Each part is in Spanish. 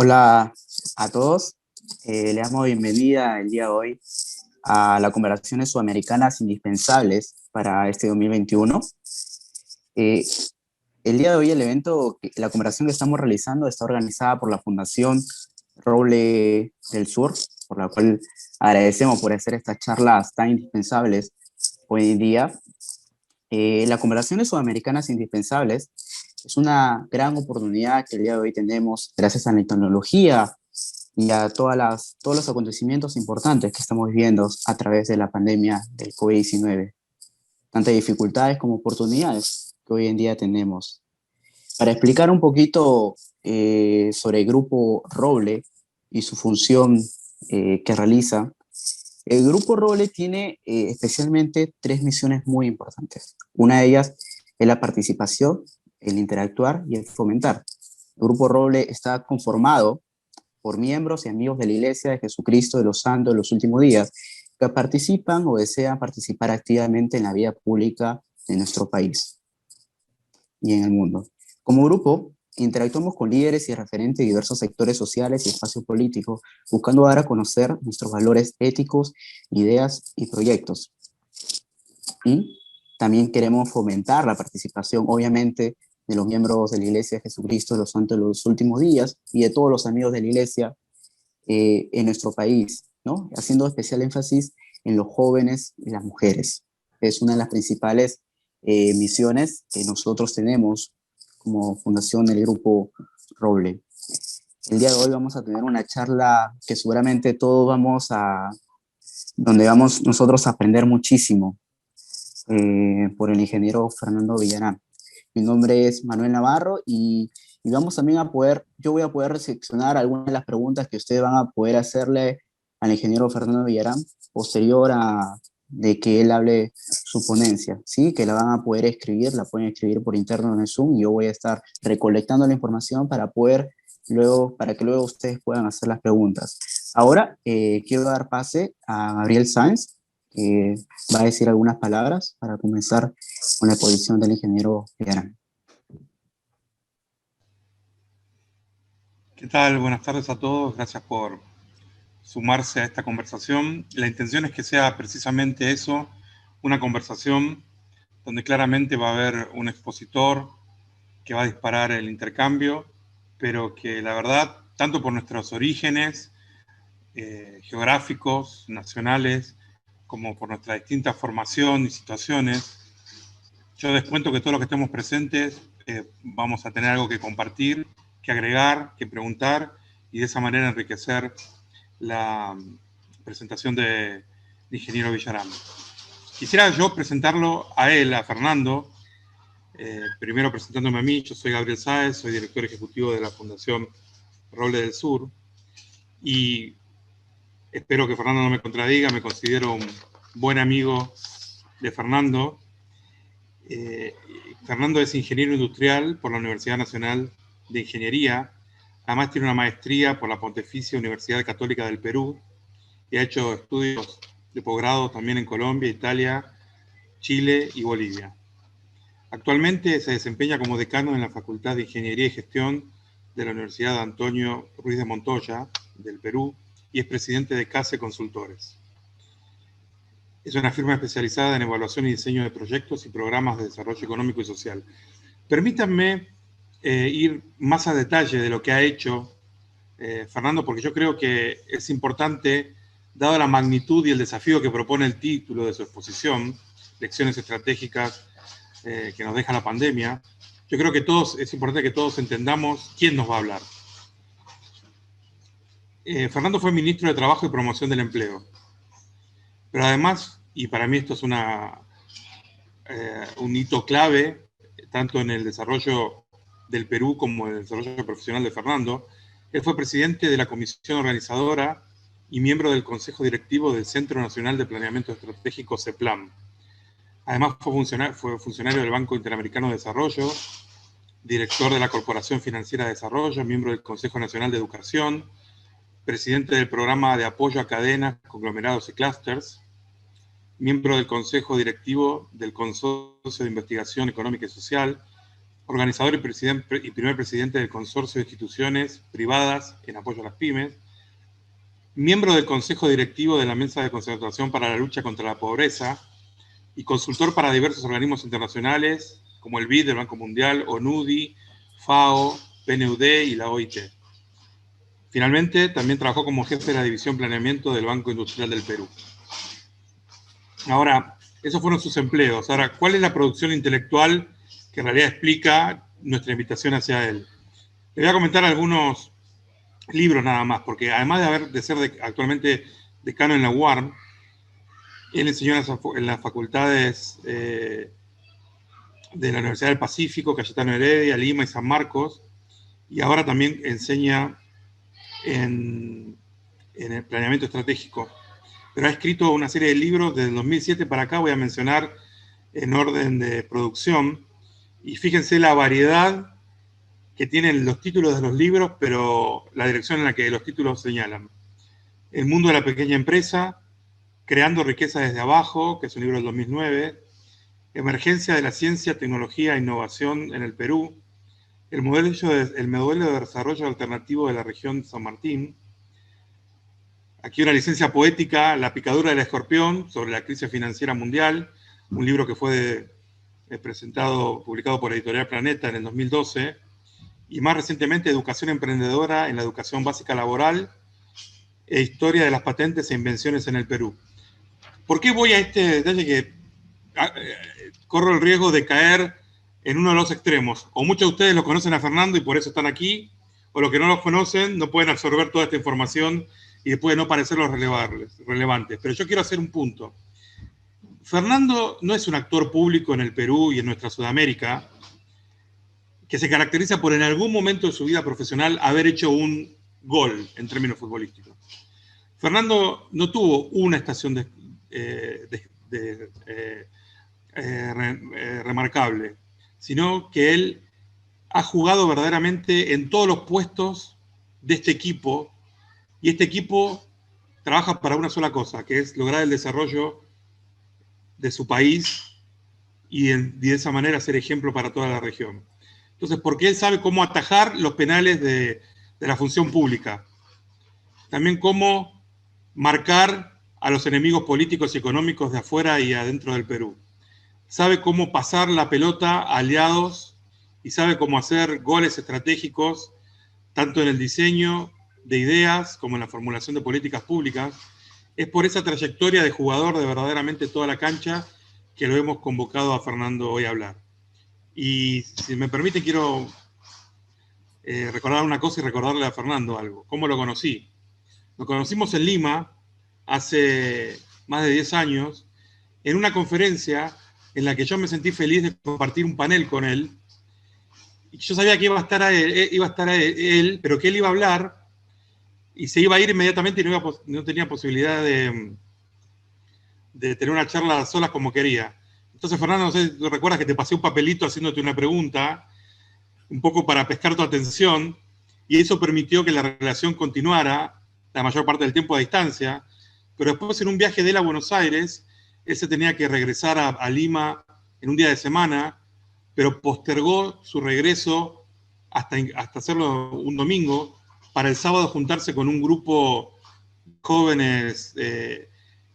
Hola a todos. Le damos bienvenida el día de hoy a las conversaciones sudamericanas indispensables para este 2021. Eh, el día de hoy la conversación que estamos realizando está organizada por la Fundación Roble del Sur, por la cual agradecemos por hacer estas charlas tan indispensables hoy en día. Las conversaciones sudamericanas indispensables es una gran oportunidad que el día de hoy tenemos gracias a la tecnología y a todos los acontecimientos importantes que estamos viviendo a través de la pandemia del COVID-19. Tantas dificultades como oportunidades que hoy en día tenemos. Para explicar un poquito sobre el Grupo Roble y su función que realiza, el Grupo Roble tiene especialmente tres misiones muy importantes. Una de ellas es la participación, el interactuar y el fomentar. El Grupo Roble está conformado por miembros y amigos de la Iglesia de Jesucristo de los Santos de los Últimos Días, que participan o desean participar activamente en la vida pública de nuestro país y en el mundo. Como grupo, interactuamos con líderes y referentes de diversos sectores sociales y espacios políticos, buscando dar a conocer nuestros valores éticos, ideas y proyectos. Y también queremos fomentar la participación, obviamente, de los miembros de la Iglesia de Jesucristo de los Santos de los Últimos Días y de todos los amigos de la Iglesia en nuestro país, ¿no? Haciendo especial énfasis en los jóvenes y las mujeres. Es una de las principales misiones que nosotros tenemos como fundación del Grupo Roble. El día de hoy vamos a tener una charla que seguramente donde vamos nosotros a aprender muchísimo por el ingeniero Fernando Villarán. Mi nombre es Manuel Navarro y vamos también yo voy a poder recepcionar algunas de las preguntas que ustedes van a poder hacerle al ingeniero Fernando Villarán posterior a de que él hable su ponencia, ¿sí? Que la van a poder escribir, la pueden escribir por interno en el Zoom y yo voy a estar recolectando la información para que luego ustedes puedan hacer las preguntas. Ahora quiero dar pase a Gabriel Sáenz, que va a decir algunas palabras para comenzar con la exposición del ingeniero Villarán. ¿Qué tal? Buenas tardes a todos. Gracias por sumarse a esta conversación. La intención es que sea precisamente eso, una conversación donde claramente va a haber un expositor que va a disparar el intercambio, pero que la verdad, tanto por nuestros orígenes geográficos, nacionales, como por nuestra distinta formación y situaciones, yo descuento que todos los que estemos presentes vamos a tener algo que compartir, que agregar, que preguntar y de esa manera enriquecer la presentación del ingeniero Villarán. Quisiera yo presentarlo a él, a Fernando, primero presentándome a mí. Yo soy Gabriel Sáenz, soy director ejecutivo de la Fundación Roble del Sur y espero que Fernando no me contradiga, me considero un buen amigo de Fernando. Fernando es ingeniero industrial por la Universidad Nacional de Ingeniería, además tiene una maestría por la Pontificia Universidad Católica del Perú y ha hecho estudios de posgrado también en Colombia, Italia, Chile y Bolivia. Actualmente se desempeña como decano en la Facultad de Ingeniería y Gestión de la Universidad Antonio Ruiz de Montoya del Perú y es presidente de CASE Consultores. Es una firma especializada en evaluación y diseño de proyectos y programas de desarrollo económico y social. Permítanme ir más a detalle de lo que ha hecho Fernando, porque yo creo que es importante, dado la magnitud y el desafío que propone el título de su exposición, Lecciones Estratégicas que nos deja la pandemia, yo creo que es importante que todos entendamos quién nos va a hablar. Fernando fue ministro de Trabajo y Promoción del Empleo. Pero además, y para mí esto es un hito clave, tanto en el desarrollo del Perú como en el desarrollo profesional de Fernando, él fue presidente de la comisión organizadora y miembro del Consejo Directivo del Centro Nacional de Planeamiento Estratégico, CEPLAN. Además fue funcionario del Banco Interamericano de Desarrollo, director de la Corporación Financiera de Desarrollo, miembro del Consejo Nacional de Educación, presidente del Programa de Apoyo a Cadenas, Conglomerados y Clusters, miembro del Consejo Directivo del Consorcio de Investigación Económica y Social, organizador y primer presidente del Consorcio de Instituciones Privadas en Apoyo a las Pymes, miembro del Consejo Directivo de la Mesa de Concertación para la Lucha contra la Pobreza y consultor para diversos organismos internacionales como el BID, el Banco Mundial, ONUDI, FAO, PNUD y la OIT. Finalmente, también trabajó como jefe de la División Planeamiento del Banco Industrial del Perú. Ahora, esos fueron sus empleos. Ahora, ¿cuál es la producción intelectual que en realidad explica nuestra invitación hacia él? Le voy a comentar algunos libros nada más, porque además de ser actualmente decano en la UARM, él enseñó en las facultades de la Universidad del Pacífico, Cayetano Heredia, Lima y San Marcos, y ahora también enseña en el planeamiento estratégico. Pero ha escrito una serie de libros desde el 2007 para acá, voy a mencionar en orden de producción, y fíjense la variedad que tienen los títulos de los libros, pero la dirección en la que los títulos señalan. El mundo de la pequeña empresa, Creando riqueza desde abajo, que es un libro del 2009, Emergencia de la ciencia, tecnología e innovación en el Perú, el modelo de desarrollo alternativo de la región San Martín. Aquí una licencia poética, La picadura del escorpión, sobre la crisis financiera mundial, un libro que fue publicado por Editorial Planeta en el 2012, y más recientemente Educación emprendedora en la educación básica laboral e historia de las patentes e invenciones en el Perú. ¿Por qué voy a este detalle que corro el riesgo de caer en uno de los extremos? O muchos de ustedes lo conocen a Fernando y por eso están aquí, o los que no los conocen no pueden absorber toda esta información y después no parecerlos relevantes. Pero yo quiero hacer un punto. Fernando no es un actor público en el Perú y en nuestra Sudamérica que se caracteriza por en algún momento de su vida profesional haber hecho un gol en términos futbolísticos. Fernando no tuvo una estación remarcable, sino que él ha jugado verdaderamente en todos los puestos de este equipo, y este equipo trabaja para una sola cosa, que es lograr el desarrollo de su país y de esa manera ser ejemplo para toda la región. Entonces, porque él sabe cómo atajar los penales de la función pública, también cómo marcar a los enemigos políticos y económicos de afuera y adentro del Perú. Sabe cómo pasar la pelota a aliados y sabe cómo hacer goles estratégicos, tanto en el diseño de ideas como en la formulación de políticas públicas. Es por esa trayectoria de jugador de verdaderamente toda la cancha que lo hemos convocado a Fernando hoy a hablar. Y si me permite, quiero recordar una cosa y recordarle a Fernando algo. ¿Cómo lo conocí? Nos conocimos en Lima hace más de 10 años, en una conferencia en la que yo me sentí feliz de compartir un panel con él. Y yo sabía que iba a estar él, pero que él iba a hablar y se iba a ir inmediatamente y no tenía posibilidad de tener una charla sola como quería. Entonces, Fernando, no sé si tú recuerdas que te pasé un papelito haciéndote una pregunta, un poco para pescar tu atención, y eso permitió que la relación continuara la mayor parte del tiempo a distancia, pero después en un viaje de él a Buenos Aires, él se tenía que regresar a Lima en un día de semana, pero postergó su regreso hasta hacerlo un domingo, para el sábado juntarse con un grupo de jóvenes que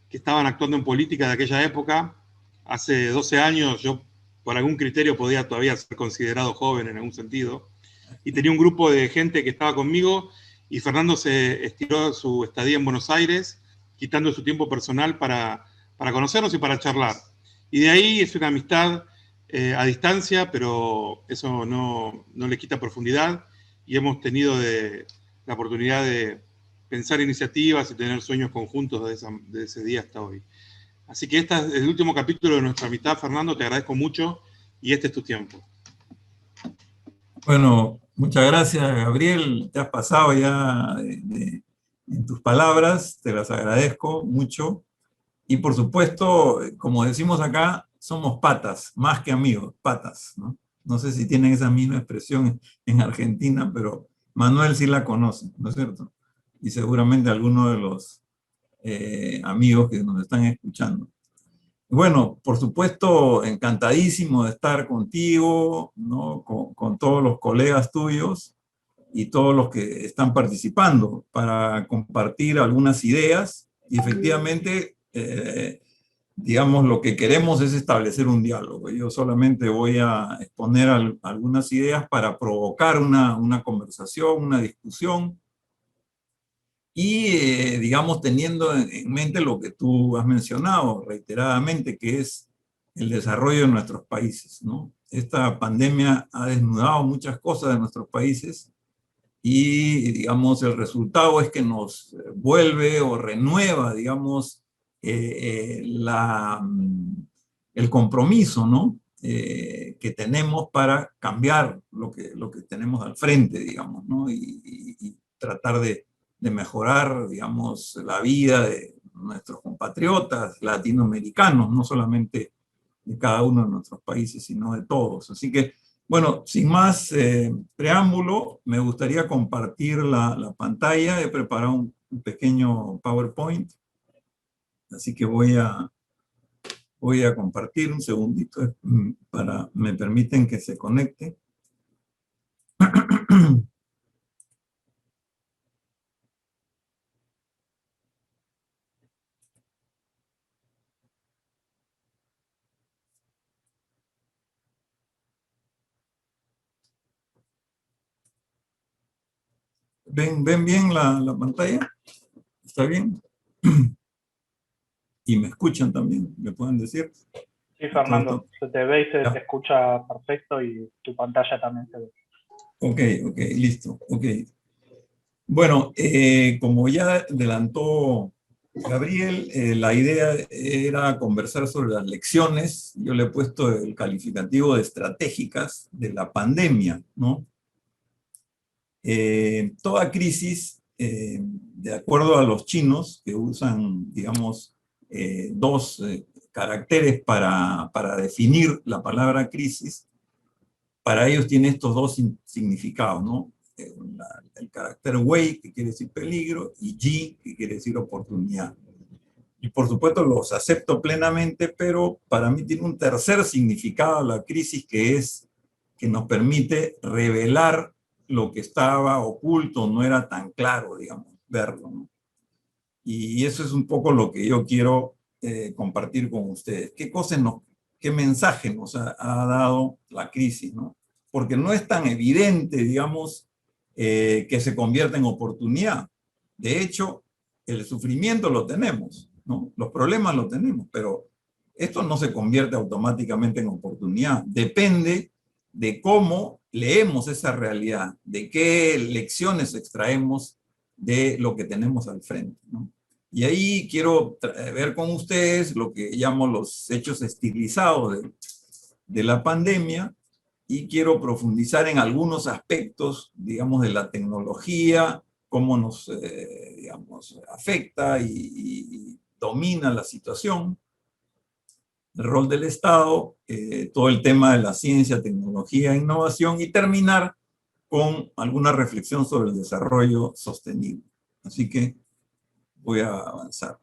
estaban actuando en política de aquella época. Hace 12 años yo, por algún criterio, podía todavía ser considerado joven en algún sentido, y tenía un grupo de gente que estaba conmigo, y Fernando se estiró su estadía en Buenos Aires, quitando su tiempo personal para conocernos y para charlar. Y de ahí es una amistad a distancia, pero eso no le quita profundidad, y hemos tenido la oportunidad de pensar iniciativas y tener sueños conjuntos de ese día hasta hoy. Así que este es el último capítulo de nuestra amistad, Fernando, te agradezco mucho, y este es tu tiempo. Bueno, muchas gracias, Gabriel. Te has pasado ya en tus palabras, te las agradezco mucho. Y por supuesto, como decimos acá, somos patas, más que amigos, patas, ¿no? No sé si tienen esa misma expresión en Argentina, pero Manuel sí la conoce, ¿no es cierto? Y seguramente algunos de los amigos que nos están escuchando. Bueno, por supuesto, encantadísimo de estar contigo, ¿no? Con todos los colegas tuyos y todos los que están participando para compartir algunas ideas y efectivamente, digamos, lo que queremos es establecer un diálogo. Yo solamente voy a exponer algunas ideas para provocar una conversación, una discusión y, digamos, teniendo en mente lo que tú has mencionado reiteradamente, que es el desarrollo de nuestros países, ¿no? Esta pandemia ha desnudado muchas cosas de nuestros países y, digamos, el resultado es que nos vuelve o renueva, digamos, el compromiso, ¿no? Que tenemos para cambiar lo que tenemos al frente, digamos, ¿no? Y tratar de mejorar, digamos, la vida de nuestros compatriotas latinoamericanos, no solamente de cada uno de nuestros países, sino de todos. Así que, bueno, sin más preámbulo, me gustaría compartir la pantalla. He preparado un pequeño PowerPoint, así que voy a compartir un segundito para, me permiten que se conecte. ¿Ven bien la pantalla? ¿Está bien? Y me escuchan también, me pueden decir. Sí, Fernando, se te ve y se te escucha perfecto y tu pantalla también se ve. Ok, listo, ok. Bueno, como ya adelantó Gabriel, la idea era conversar sobre las lecciones. Yo le he puesto el calificativo de estratégicas de la pandemia, ¿no? Toda crisis, de acuerdo a los chinos, que usan, digamos, dos caracteres para definir la palabra crisis, para ellos tiene estos dos significados, ¿no? El carácter wei, que quiere decir peligro, y ji, que quiere decir oportunidad. Y por supuesto los acepto plenamente, pero para mí tiene un tercer significado la crisis, que es que nos permite revelar lo que estaba oculto, no era tan claro, digamos, verlo, ¿no? Y eso es un poco lo que yo quiero compartir con ustedes. ¿Qué mensaje nos ha dado la crisis, ¿no? Porque no es tan evidente, digamos, que se convierta en oportunidad. De hecho, el sufrimiento lo tenemos, ¿no? Los problemas lo tenemos, pero esto no se convierte automáticamente en oportunidad. Depende de cómo leemos esa realidad, de qué lecciones extraemos de lo que tenemos al frente, ¿no? Y ahí quiero ver con ustedes lo que llamo los hechos estilizados de la pandemia, y quiero profundizar en algunos aspectos, digamos, de la tecnología, cómo nos, digamos, afecta y domina la situación, el rol del Estado, todo el tema de la ciencia, tecnología e innovación, y terminar con alguna reflexión sobre el desarrollo sostenible. Así que voy a avanzar.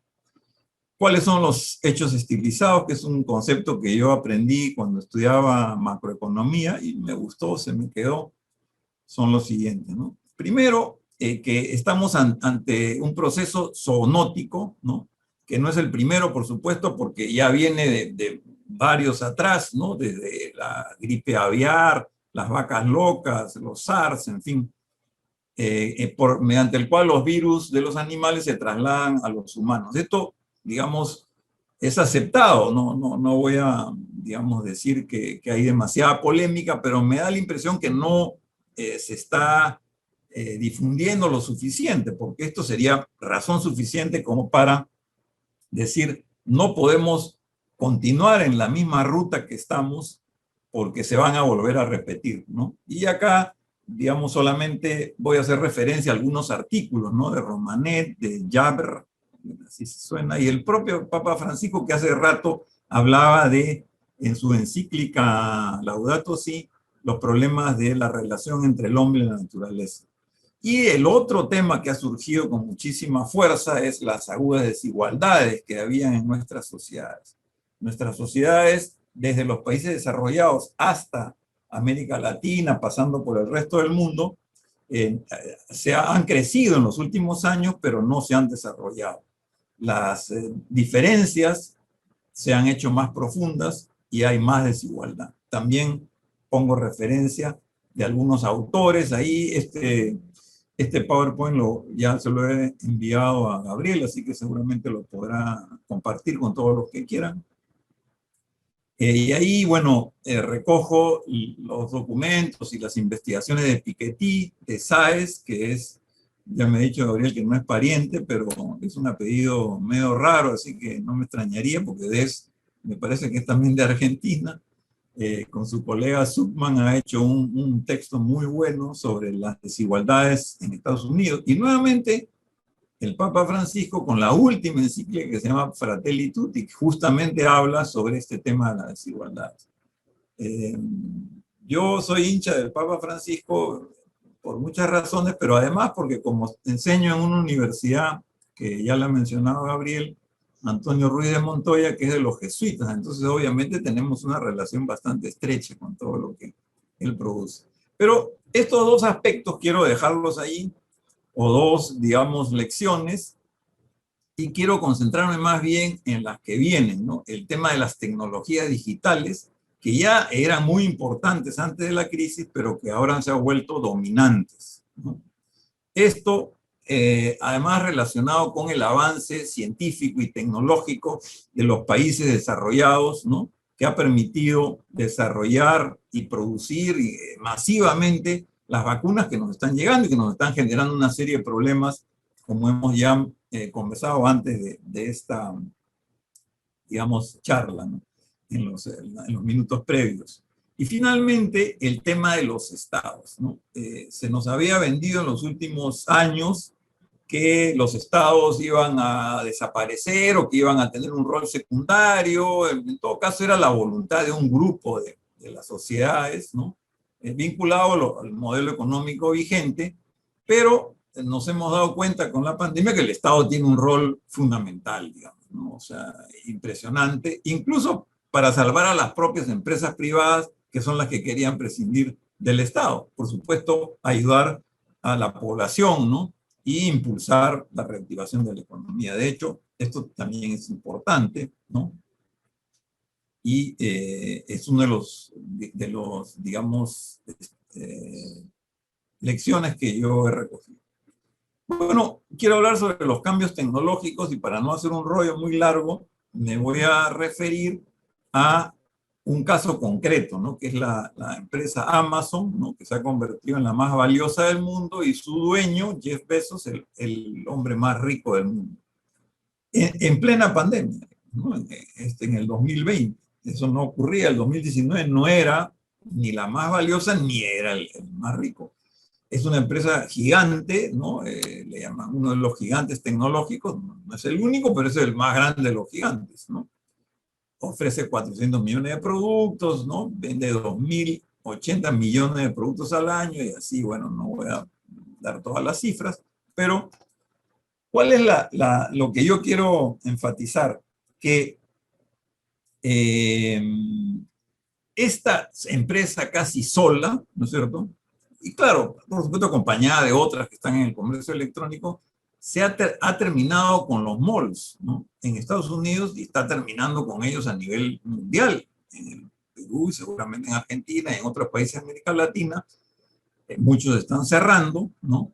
¿Cuáles son los hechos estilizados? Que es un concepto que yo aprendí cuando estudiaba macroeconomía y me gustó, se me quedó. Son los siguientes, ¿no? Primero, que estamos ante un proceso zoonótico, ¿no? Que no es el primero, por supuesto, porque ya viene de varios atrás, ¿no? Desde la gripe aviar, las vacas locas, los SARS, en fin, mediante el cual los virus de los animales se trasladan a los humanos. Esto, digamos, es aceptado, no voy a, digamos, decir que hay demasiada polémica, pero me da la impresión que no se está difundiendo lo suficiente, porque esto sería razón suficiente como para decir, no podemos continuar en la misma ruta que estamos porque se van a volver a repetir, ¿no? Y acá, digamos, solamente voy a hacer referencia a algunos artículos, ¿no? De Romanet, de Jaber, así se suena, y el propio Papa Francisco, que hace rato hablaba de, en su encíclica Laudato Si, los problemas de la relación entre el hombre y la naturaleza. Y el otro tema que ha surgido con muchísima fuerza es las agudas desigualdades que había en nuestras sociedades. Nuestras sociedades, desde los países desarrollados hasta América Latina, pasando por el resto del mundo, han crecido en los últimos años, pero no se han desarrollado. Las diferencias se han hecho más profundas y hay más desigualdad. También pongo referencia de algunos autores. Ahí este PowerPoint ya se lo he enviado a Gabriel, así que seguramente lo podrá compartir con todos los que quieran. Y ahí, bueno, recojo los documentos y las investigaciones de Piketty, de Sáez, que es, ya me ha dicho Gabriel que no es pariente, pero es un apellido medio raro, así que no me extrañaría, porque me parece que es también de Argentina. Con su colega Zuckman ha hecho un texto muy bueno sobre las desigualdades en Estados Unidos. Y nuevamente, el Papa Francisco, con la última encíclica que se llama Fratelli Tutti, justamente habla sobre este tema de la desigualdad. Yo soy hincha del Papa Francisco por muchas razones, pero además porque como enseño en una universidad que ya la ha mencionado Gabriel, Antonio Ruiz de Montoya, que es de los jesuitas, entonces obviamente tenemos una relación bastante estrecha con todo lo que él produce. Pero estos dos aspectos quiero dejarlos ahí, o dos, digamos, lecciones, y quiero concentrarme más bien en las que vienen, ¿no? El tema de las tecnologías digitales, que ya eran muy importantes antes de la crisis, pero que ahora se han vuelto dominantes, ¿no? Esto, además relacionado con el avance científico y tecnológico de los países desarrollados, ¿no? Que ha permitido desarrollar y producir masivamente las vacunas que nos están llegando y que nos están generando una serie de problemas, como hemos ya conversado antes de esta, digamos, charla, ¿no? en los minutos previos. Y finalmente, el tema de los estados, ¿no? Se nos había vendido en los últimos años que los estados iban a desaparecer o que iban a tener un rol secundario. En todo caso, era la voluntad de un grupo de las sociedades, ¿no? Vinculado al modelo económico vigente, pero nos hemos dado cuenta con la pandemia que el Estado tiene un rol fundamental, digamos, ¿no? O sea, impresionante, incluso para salvar a las propias empresas privadas, que son las que querían prescindir del Estado. Por supuesto, ayudar a la población, ¿no? Y impulsar la reactivación de la economía. De hecho, esto también es importante, ¿no? Y es uno de los digamos, lecciones que yo he recogido. Bueno, quiero hablar sobre los cambios tecnológicos y para no hacer un rollo muy largo, me voy a referir a un caso concreto, ¿no? Que es la empresa Amazon, ¿no? Que se ha convertido en la más valiosa del mundo y su dueño, Jeff Bezos, el hombre más rico del mundo. En plena pandemia, ¿no? En el 2020. Eso no ocurría. El 2019 no era ni la más valiosa ni era el más rico. Es una empresa gigante, ¿no? Le llaman uno de los gigantes tecnológicos. No es el único, pero es el más grande de los gigantes, ¿no? Ofrece 400 millones de productos, ¿no? Vende 2.080 millones de productos al año y así, bueno, no voy a dar todas las cifras, pero ¿cuál es lo que yo quiero enfatizar? Que esta empresa casi sola, ¿no es cierto? Y claro, por supuesto acompañada de otras que están en el comercio electrónico, ha terminado con los malls, ¿no? En Estados Unidos y está terminando con ellos a nivel mundial, en el Perú y seguramente en Argentina y en otros países de América Latina. Muchos están cerrando, ¿no?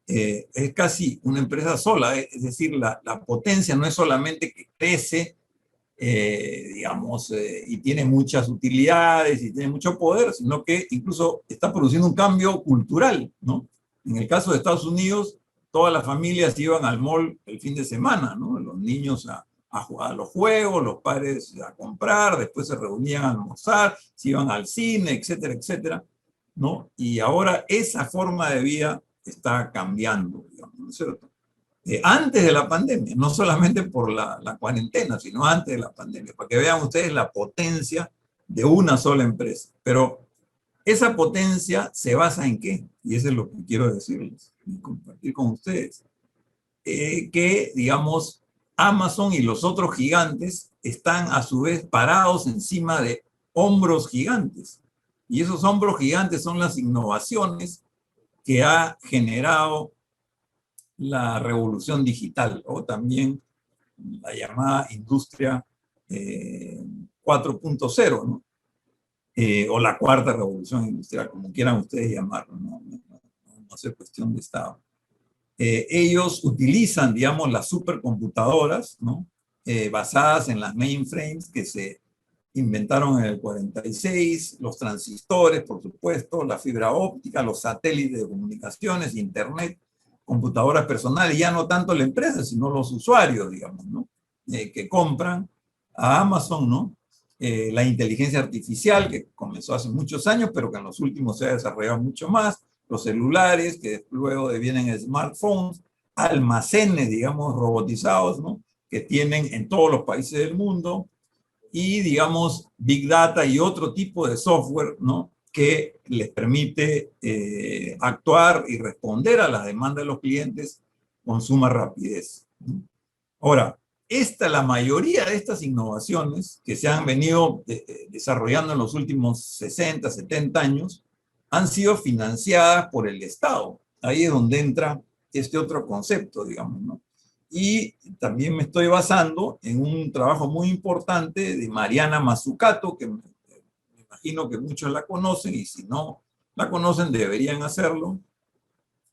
Es casi una empresa sola, es decir, la potencia no es solamente que crece, digamos, y tiene muchas utilidades y tiene mucho poder, sino que incluso está produciendo un cambio cultural, ¿no? En el caso de Estados Unidos, todas las familias iban al mall el fin de semana, ¿no? Los niños a jugar a los juegos, los padres a comprar, después se reunían a almorzar, se iban al cine, etcétera, etcétera, ¿no? Y ahora esa forma de vida está cambiando, digamos, ¿no es cierto? Antes de la pandemia, no solamente por la cuarentena, sino antes de la pandemia, para que vean ustedes la potencia de una sola empresa. Pero esa potencia se basa en qué? Y eso es lo que quiero decirles y compartir con ustedes. Que, digamos, Amazon y los otros gigantes están a su vez parados encima de hombros gigantes. Y esos hombros gigantes son las innovaciones que ha generado la revolución digital, o también la llamada industria 4.0, ¿no? O la cuarta revolución industrial, como quieran ustedes llamarlo, no es cuestión de Estado. Ellos utilizan, digamos, las supercomputadoras, ¿no? Basadas en las mainframes que se inventaron en el 46, los transistores, por supuesto, la fibra óptica, los satélites de comunicaciones, internet, computadoras personales, ya no tanto la empresa, sino los usuarios, digamos, ¿no? Que compran a Amazon, ¿no? La inteligencia artificial, que comenzó hace muchos años, pero que en los últimos se ha desarrollado mucho más, los celulares, que luego devienen smartphones, almacenes, digamos, robotizados, ¿no? Que tienen en todos los países del mundo, y, digamos, Big Data y otro tipo de software, ¿no? Que les permite actuar y responder a las demandas de los clientes con suma rapidez. Ahora, la mayoría de estas innovaciones que se han venido desarrollando en los últimos 60, 70 años han sido financiadas por el Estado. Ahí es donde entra este otro concepto, digamos, ¿no? Y también me estoy basando en un trabajo muy importante de Mariana Mazzucato, que me imagino que muchos la conocen, y si no la conocen deberían hacerlo,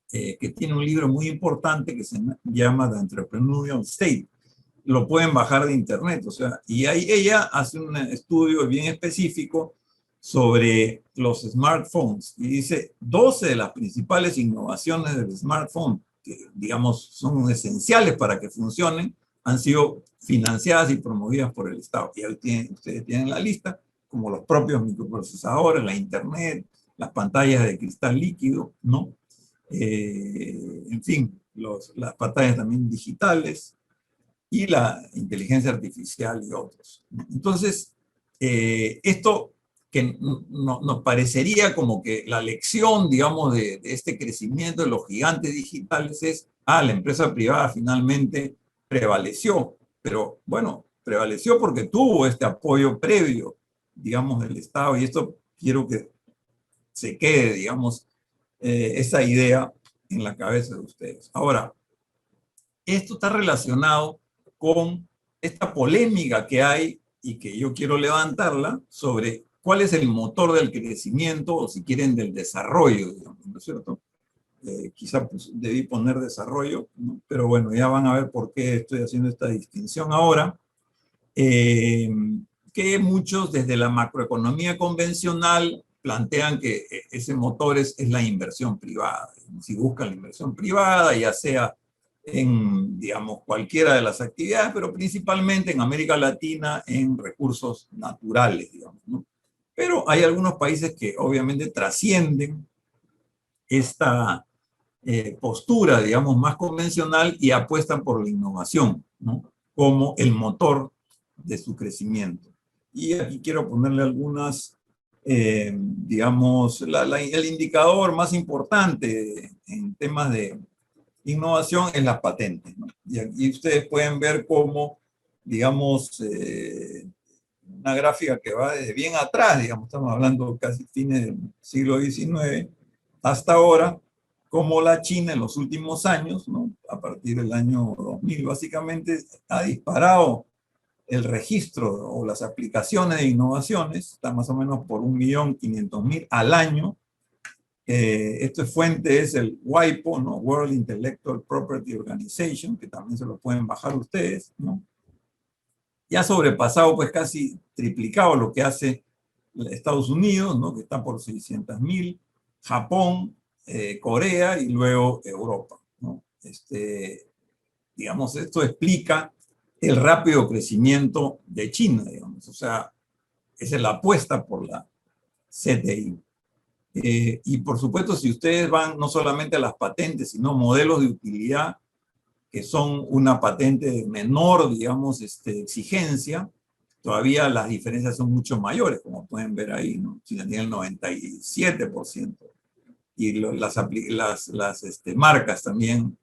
que tiene un libro muy importante que se llama The Entrepreneurial State. Lo pueden bajar de internet, o sea, y ahí ella hace un estudio bien específico sobre los smartphones, y dice 12 de las principales innovaciones del smartphone, que digamos son esenciales para que funcionen, han sido financiadas y promovidas por el Estado. Y ahí ustedes tienen la lista, como los propios microprocesadores, la internet, las pantallas de cristal líquido, ¿no? En fin, las pantallas también digitales, y la inteligencia artificial y otros. Entonces, esto que nos parecería como que la lección, digamos, de este crecimiento de los gigantes digitales es, la empresa privada finalmente prevaleció, pero bueno, prevaleció porque tuvo este apoyo previo, digamos, del Estado, y esto quiero que se quede, digamos, esa idea en la cabeza de ustedes. Ahora, esto está relacionado con esta polémica que hay y que yo quiero levantarla sobre cuál es el motor del crecimiento, o si quieren del desarrollo, digamos, ¿no es cierto? Quizá pues, debí poner desarrollo, ¿no? Pero bueno, ya van a ver por qué estoy haciendo esta distinción ahora. Que muchos desde la macroeconomía convencional plantean que ese motor es la inversión privada. Si buscan la inversión privada, ya sea en, digamos, cualquiera de las actividades, pero principalmente en América Latina en recursos naturales, digamos, ¿no? Pero hay algunos países que obviamente trascienden esta postura, digamos, más convencional y apuestan por la innovación, ¿no? Como el motor de su crecimiento. Y aquí quiero ponerle algunas, digamos, el indicador más importante en temas de innovación es las patentes, ¿no? Y aquí ustedes pueden ver cómo, digamos, una gráfica que va desde bien atrás, digamos, estamos hablando casi fines del siglo XIX, hasta ahora, como la China en los últimos años, ¿no? A partir del año 2000, básicamente, ha disparado el registro o las aplicaciones de innovaciones, está más o menos por 1.500.000 al año. Esta fuente es el WIPO, ¿no? World Intellectual Property Organization, que también se lo pueden bajar ustedes, ¿no? Ya sobrepasado, pues casi triplicado lo que hace Estados Unidos, ¿no? Que está por 600.000, Japón, Corea y luego Europa, ¿no? Digamos, esto explica el rápido crecimiento de China, digamos, o sea, esa es la apuesta por la CTI. Y por supuesto, si ustedes van no solamente a las patentes, sino modelos de utilidad, que son una patente de menor, digamos, exigencia, todavía las diferencias son mucho mayores, como pueden ver ahí, ¿no? China tiene el 97%. Y las marcas también,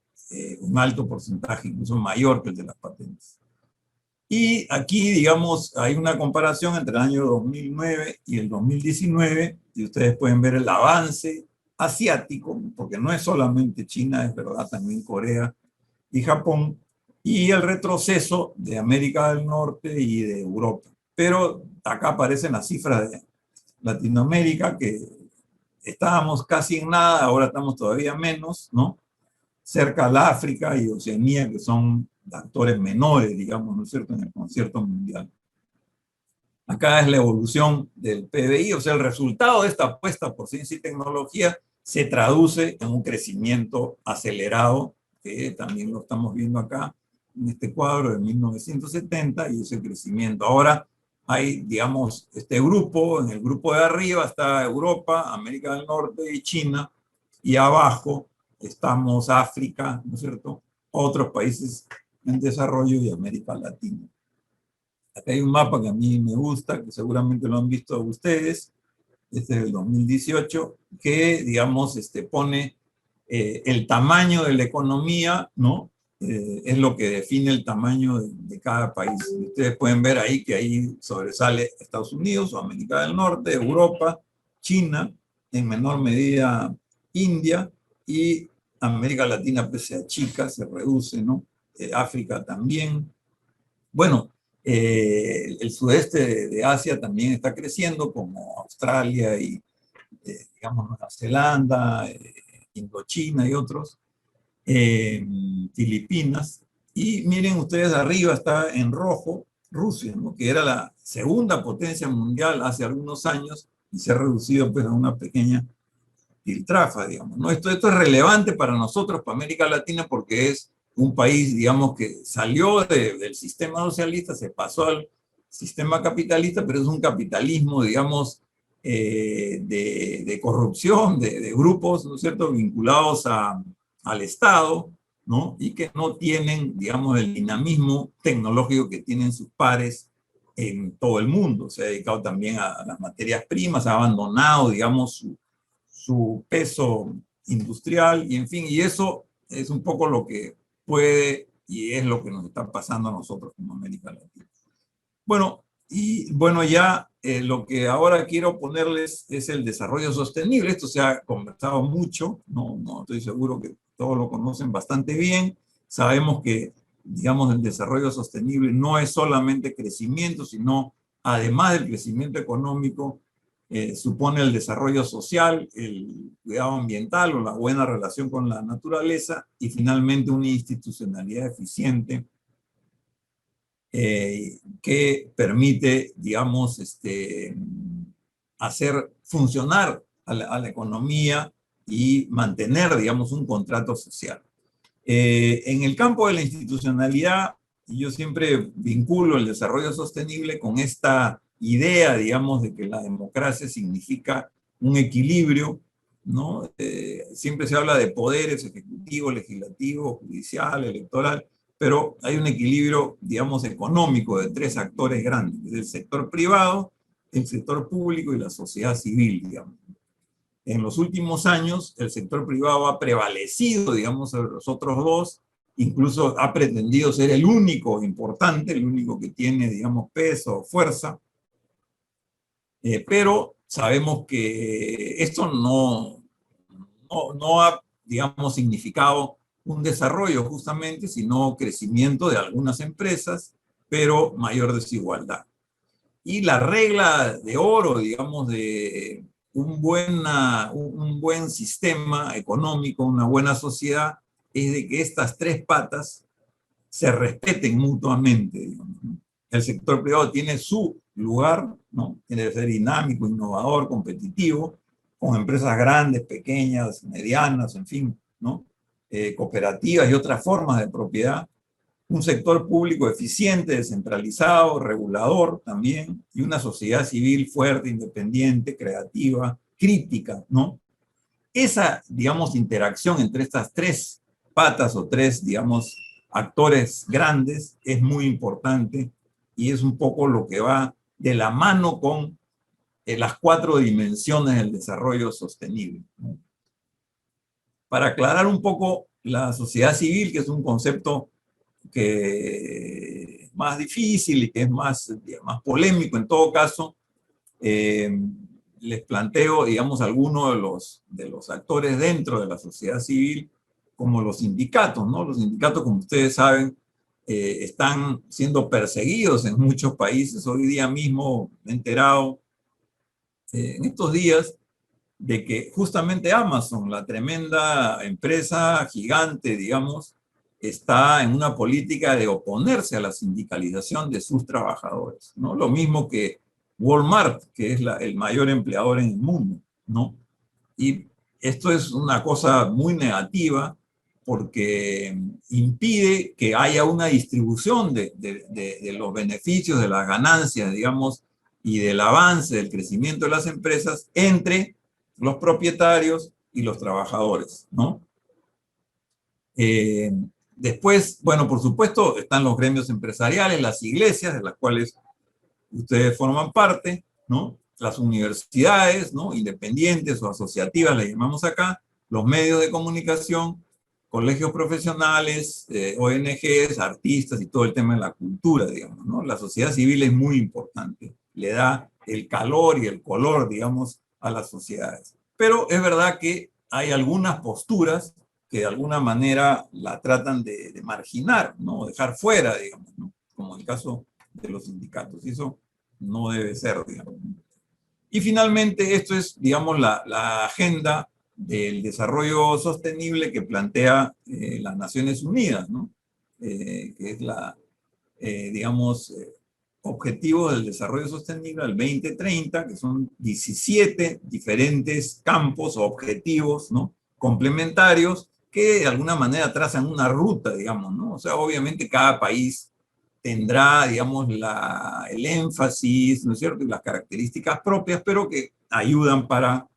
un alto porcentaje, incluso mayor que el de las patentes. Y aquí, digamos, hay una comparación entre el año 2009 y el 2019, y ustedes pueden ver el avance asiático, porque no es solamente China, es verdad, también Corea y Japón, y el retroceso de América del Norte y de Europa. Pero acá aparecen las cifras de Latinoamérica, que estábamos casi en nada, ahora estamos todavía menos, ¿no? Cerca al África y Oceanía, que son actores menores, digamos, ¿no es cierto?, en el concierto mundial. Acá es la evolución del PBI, o sea, el resultado de esta apuesta por ciencia y tecnología se traduce en un crecimiento acelerado, que también lo estamos viendo acá en este cuadro de 1970, y ese crecimiento. Ahora hay, digamos, este grupo, en el grupo de arriba está Europa, América del Norte y China, y abajo estamos África, ¿no es cierto?, otros países en desarrollo y América Latina. Acá hay un mapa que a mí me gusta, que seguramente lo han visto ustedes, este es el 2018, que, digamos, pone el tamaño de la economía, ¿no? Es lo que define el tamaño de cada país. Y ustedes pueden ver ahí que ahí sobresale Estados Unidos o América del Norte, Europa, China, en menor medida India, y América Latina pues se achica, se reduce, ¿no? África también. Bueno, el sudeste de Asia también está creciendo, como Australia y, digamos, Nueva Zelanda, Indochina y otros, Filipinas. Y miren ustedes, arriba está en rojo Rusia, ¿no?, que era la segunda potencia mundial hace algunos años y se ha reducido pues a una pequeña piltrafa, digamos, ¿no? Esto es relevante para nosotros, para América Latina, porque es un país, digamos, que salió del sistema socialista, se pasó al sistema capitalista, pero es un capitalismo, digamos, de corrupción, de grupos, ¿no es cierto?, vinculados al Estado, ¿no?, y que no tienen, digamos, el dinamismo tecnológico que tienen sus pares en todo el mundo. Se ha dedicado también a las materias primas, ha abandonado, digamos, su peso industrial, y en fin, y eso es un poco lo que puede y es lo que nos está pasando a nosotros como América Latina. Bueno, y bueno, ya lo que ahora quiero ponerles es el desarrollo sostenible. Esto se ha conversado mucho, no estoy seguro que todos lo conocen bastante bien. Sabemos que, digamos, el desarrollo sostenible no es solamente crecimiento, sino además del crecimiento económico, supone el desarrollo social, el cuidado ambiental o la buena relación con la naturaleza, y finalmente una institucionalidad eficiente que permite, digamos, hacer funcionar a la economía y mantener, digamos, un contrato social. En el campo de la institucionalidad, yo siempre vinculo el desarrollo sostenible con esta idea, digamos, de que la democracia significa un equilibrio, ¿no? Siempre se habla de poderes, ejecutivo, legislativo, judicial, electoral, pero hay un equilibrio, digamos, económico de tres actores grandes: el sector privado, el sector público y la sociedad civil, digamos. En los últimos años, el sector privado ha prevalecido, digamos, sobre los otros dos, incluso ha pretendido ser el único importante, el único que tiene, digamos, peso, fuerza, pero sabemos que esto no ha, digamos, significado un desarrollo justamente, sino crecimiento de algunas empresas, pero mayor desigualdad. Y la regla de oro, digamos, de un buen sistema económico, una buena sociedad, es de que estas tres patas se respeten mutuamente, digamos. El sector privado tiene su lugar, ¿no? Tiene que ser dinámico, innovador, competitivo, con empresas grandes, pequeñas, medianas, en fin, ¿no? Cooperativas y otras formas de propiedad. Un sector público eficiente, descentralizado, regulador también, y una sociedad civil fuerte, independiente, creativa, crítica, ¿no? Esa, digamos, interacción entre estas tres patas o tres, digamos, actores grandes es muy importante, y es un poco lo que va de la mano con las cuatro dimensiones del desarrollo sostenible, ¿no? Para aclarar un poco la sociedad civil, que es un concepto que más difícil y que es más polémico en todo caso, les planteo, digamos, algunos de los actores dentro de la sociedad civil, como los sindicatos, ¿no? Los sindicatos, como ustedes saben, están siendo perseguidos en muchos países. Hoy día mismo me he enterado, en estos días, de que justamente Amazon, la tremenda empresa gigante, digamos, está en una política de oponerse a la sindicalización de sus trabajadores, ¿no? Lo mismo que Walmart, que es el mayor empleador en el mundo, ¿no? Y esto es una cosa muy negativa porque impide que haya una distribución de los beneficios, de las ganancias, digamos, y del avance, del crecimiento de las empresas entre los propietarios y los trabajadores, ¿no? Después, bueno, por supuesto, están los gremios empresariales, las iglesias, de las cuales ustedes forman parte, ¿no? Las universidades, ¿no? Independientes o asociativas, le llamamos acá, los medios de comunicación, colegios profesionales, ONGs, artistas y todo el tema de la cultura, digamos, ¿no? La sociedad civil es muy importante, le da el calor y el color, digamos, a las sociedades. Pero es verdad que hay algunas posturas que de alguna manera la tratan de marginar, ¿no? Dejar fuera, digamos, ¿no? Como el caso de los sindicatos. Y eso no debe ser, digamos. Y finalmente, esto es, digamos, la agenda del desarrollo sostenible que plantea las Naciones Unidas, ¿no? Que es digamos, objetivos del desarrollo sostenible al 2030, que son 17 diferentes campos o objetivos, ¿no? Complementarios que de alguna manera trazan una ruta, digamos, ¿no? O sea, obviamente cada país tendrá, digamos, el énfasis, ¿no es cierto?, y las características propias, pero que ayudan para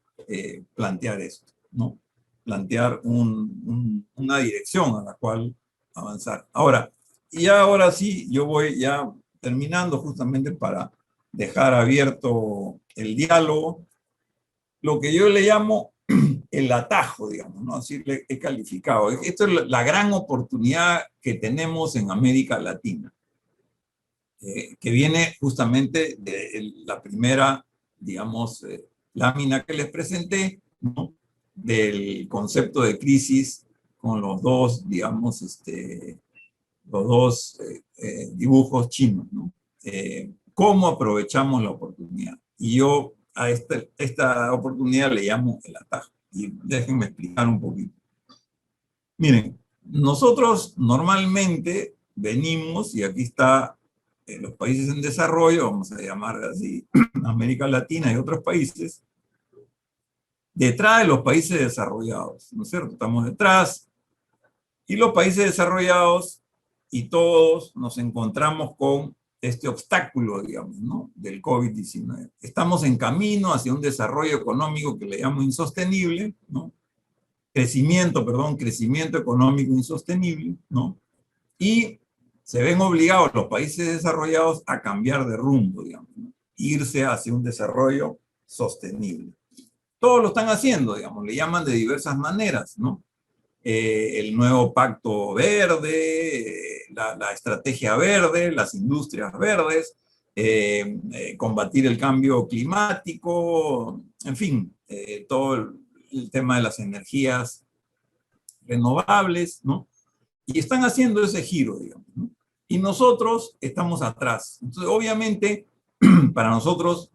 plantear esto, ¿no? Plantear una dirección a la cual avanzar. Ahora sí, yo voy ya terminando justamente para dejar abierto el diálogo, lo que yo le llamo el atajo, digamos, ¿no? Así le he calificado. Esto es la gran oportunidad que tenemos en América Latina, que viene justamente de la primera, digamos, lámina que les presenté, ¿no? Del concepto de crisis con los dos, digamos, los dos dibujos chinos, ¿no? ¿Cómo aprovechamos la oportunidad? Y yo a esta oportunidad le llamo el atajo. Y déjenme explicar un poquito. Miren, nosotros normalmente venimos, y aquí está los países en desarrollo, vamos a llamar así, América Latina y otros países, detrás de los países desarrollados, ¿no es cierto? Estamos detrás, y los países desarrollados y todos nos encontramos con este obstáculo, digamos, ¿no? Del COVID-19. Estamos en camino hacia un desarrollo económico que le llamo insostenible, ¿no? Crecimiento económico insostenible, ¿no? Y se ven obligados los países desarrollados a cambiar de rumbo, digamos, ¿no? Irse hacia un desarrollo sostenible. Todos lo están haciendo, digamos, le llaman de diversas maneras, ¿no? El nuevo pacto verde, la estrategia verde, las industrias verdes, combatir el cambio climático, en fin, todo el tema de las energías renovables, ¿no? Y están haciendo ese giro, digamos, ¿no? Y nosotros estamos atrás. Entonces, obviamente, para nosotros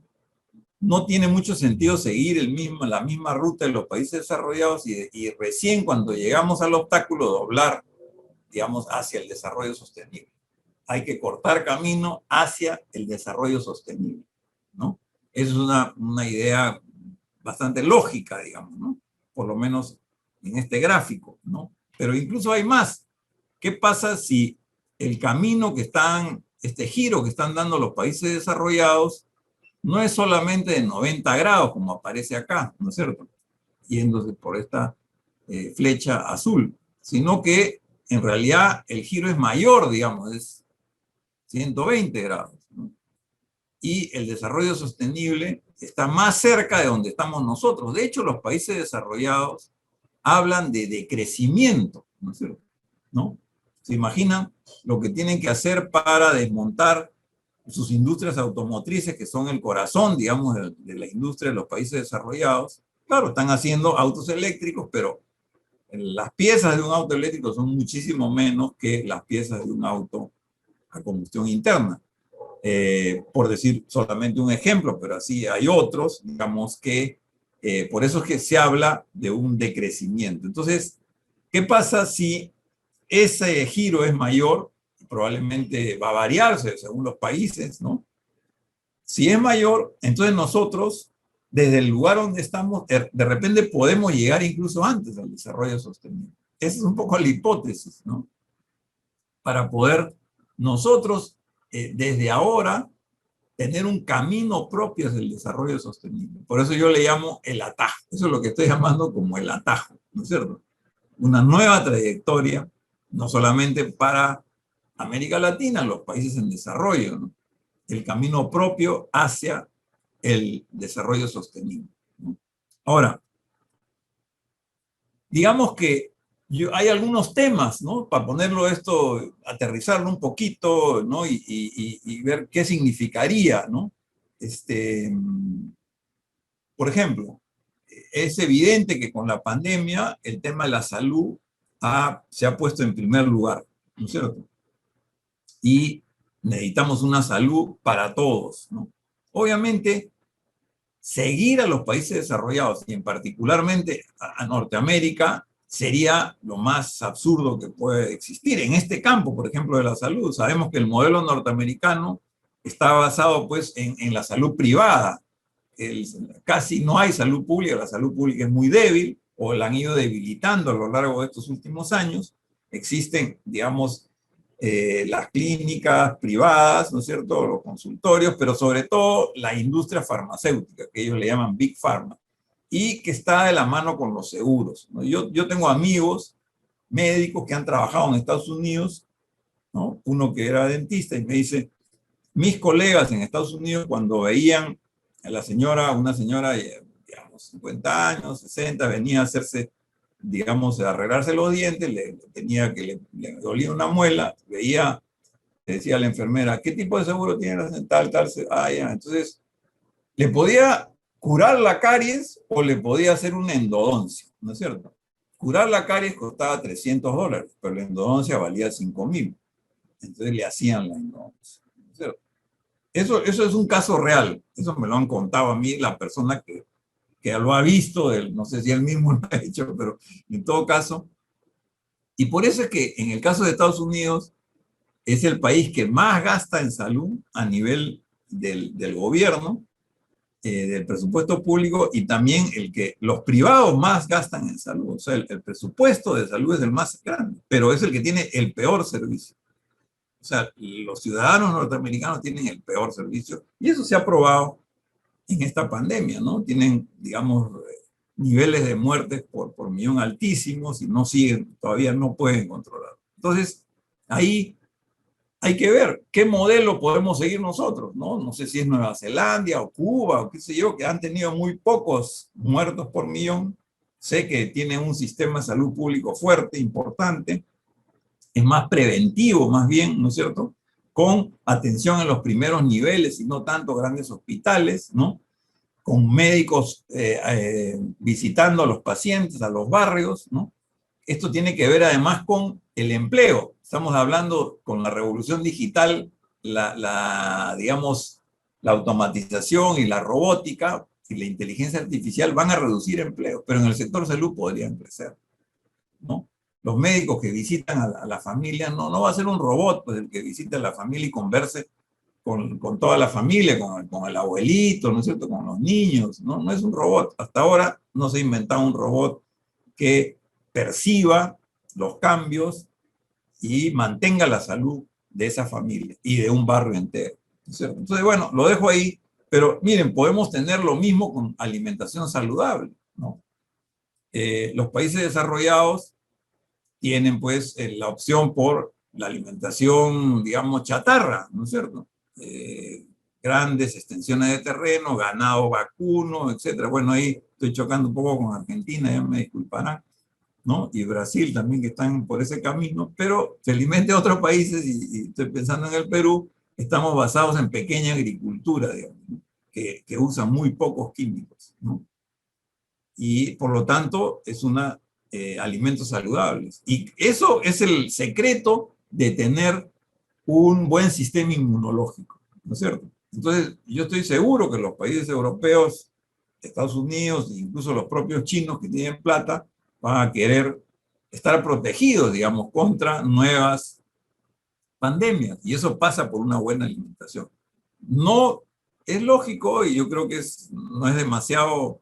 no tiene mucho sentido seguir la misma ruta de los países desarrollados y recién cuando llegamos al obstáculo doblar, digamos, hacia el desarrollo sostenible. Hay que cortar camino hacia el desarrollo sostenible, ¿no? Esa es una idea bastante lógica, digamos, ¿no? Por lo menos en este gráfico, ¿no? Pero incluso hay más. ¿Qué pasa si el camino este giro que están dando los países desarrollados no es solamente de 90 grados, como aparece acá, ¿no es cierto? Yéndose por esta flecha azul, sino que en realidad el giro es mayor, digamos, es 120 grados, ¿no? Y el desarrollo sostenible está más cerca de donde estamos nosotros. De hecho, los países desarrollados hablan de decrecimiento, ¿no es cierto? ¿No? ¿Se imaginan lo que tienen que hacer para desmontar sus industrias automotrices, que son el corazón, digamos, de la industria de los países desarrollados? Claro, están haciendo autos eléctricos, pero las piezas de un auto eléctrico son muchísimo menos que las piezas de un auto a combustión interna. Por decir solamente un ejemplo, pero así hay otros, digamos que por eso es que se habla de un decrecimiento. Entonces, ¿qué pasa si ese giro es mayor? Probablemente va a variarse según los países, ¿no? Si es mayor, entonces nosotros, desde el lugar donde estamos, de repente podemos llegar incluso antes al desarrollo sostenible. Esa es un poco la hipótesis, ¿no? Para poder nosotros, desde ahora, tener un camino propio hacia el desarrollo sostenible. Por eso yo le llamo el atajo. Eso es lo que estoy llamando como el atajo, ¿no es cierto? Una nueva trayectoria, no solamente para América Latina, los países en desarrollo, ¿no? El camino propio hacia el desarrollo sostenible, ¿no? Ahora, digamos que hay algunos temas, ¿no? Para ponerlo esto, aterrizarlo un poquito, ¿no? Y ver qué significaría, ¿no? Por ejemplo, es evidente que con la pandemia el tema de la salud se ha puesto en primer lugar, ¿no es cierto? Y necesitamos una salud para todos, ¿no? Obviamente, seguir a los países desarrollados y en particularmente a Norteamérica sería lo más absurdo que puede existir. En este campo, por ejemplo, de la salud, sabemos que el modelo norteamericano está basado pues en la salud privada. Casi no hay salud pública, la salud pública es muy débil o la han ido debilitando a lo largo de estos últimos años. Existen, digamos, las clínicas privadas, ¿no es cierto?, los consultorios, pero sobre todo la industria farmacéutica, que ellos le llaman Big Pharma, y que está de la mano con los seguros, ¿no? Yo tengo amigos médicos que han trabajado en Estados Unidos, ¿no? Uno que era dentista y me dice, mis colegas en Estados Unidos cuando veían a la señora, una señora, digamos, 50 años, 60, venía a hacerse, digamos, a arreglarse los dientes, le dolía una muela, le decía a la enfermera, ¿qué tipo de seguro tiene tal? Ya. Entonces, le podía curar la caries o le podía hacer una endodoncia, ¿no es cierto? Curar la caries costaba $300, pero la endodoncia valía $5,000. Entonces le hacían la endodoncia, ¿no es cierto? Eso es un caso real, eso me lo han contado a mí la persona que lo ha visto, no sé si él mismo lo ha hecho, pero en todo caso. Y por eso es que en el caso de Estados Unidos es el país que más gasta en salud a nivel del gobierno, del presupuesto público, y también el que los privados más gastan en salud. O sea, el presupuesto de salud es el más grande, pero es el que tiene el peor servicio. O sea, los ciudadanos norteamericanos tienen el peor servicio y eso se ha probado en esta pandemia, ¿no? Tienen, digamos, niveles de muertes por millón altísimos y todavía no pueden controlar. Entonces, ahí hay que ver qué modelo podemos seguir nosotros, ¿no? No sé si es Nueva Zelanda o Cuba o qué sé yo, que han tenido muy pocos muertos por millón. Sé que tienen un sistema de salud público fuerte, importante, es más preventivo más bien, ¿no es cierto?, con atención en los primeros niveles y no tanto grandes hospitales, ¿no?, con médicos visitando a los pacientes, a los barrios, ¿no? Esto tiene que ver además con el empleo. Estamos hablando con la revolución digital, digamos, la automatización y la robótica y la inteligencia artificial van a reducir empleo, pero en el sector salud podrían crecer, ¿no? Los médicos que visitan a la familia, no va a ser un robot, pues, el que visita a la familia y converse con toda la familia, con el abuelito, ¿no es cierto?, con los niños, ¿no? No es un robot. Hasta ahora no se ha inventado un robot que perciba los cambios y mantenga la salud de esa familia y de un barrio entero, ¿no es cierto? Entonces, bueno, lo dejo ahí, pero miren, podemos tener lo mismo con alimentación saludable, ¿no? Los países desarrollados tienen pues la opción por la alimentación, digamos, chatarra, ¿no es cierto? Grandes extensiones de terreno, ganado vacuno, etcétera. Bueno, ahí estoy chocando un poco con Argentina, ya me disculparán. ¿no? Y Brasil también, que están por ese camino, pero felizmente otros países, y estoy pensando en el Perú, estamos basados en pequeña agricultura, digamos, ¿no? que usan muy pocos químicos, ¿no? Y por lo tanto es una alimentos saludables. Y eso es el secreto de tener un buen sistema inmunológico, ¿no es cierto? Entonces, yo estoy seguro que los países europeos, Estados Unidos, incluso los propios chinos que tienen plata, van a querer estar protegidos, digamos, contra nuevas pandemias. Y eso pasa por una buena alimentación. No es lógico, y yo creo que no es demasiado,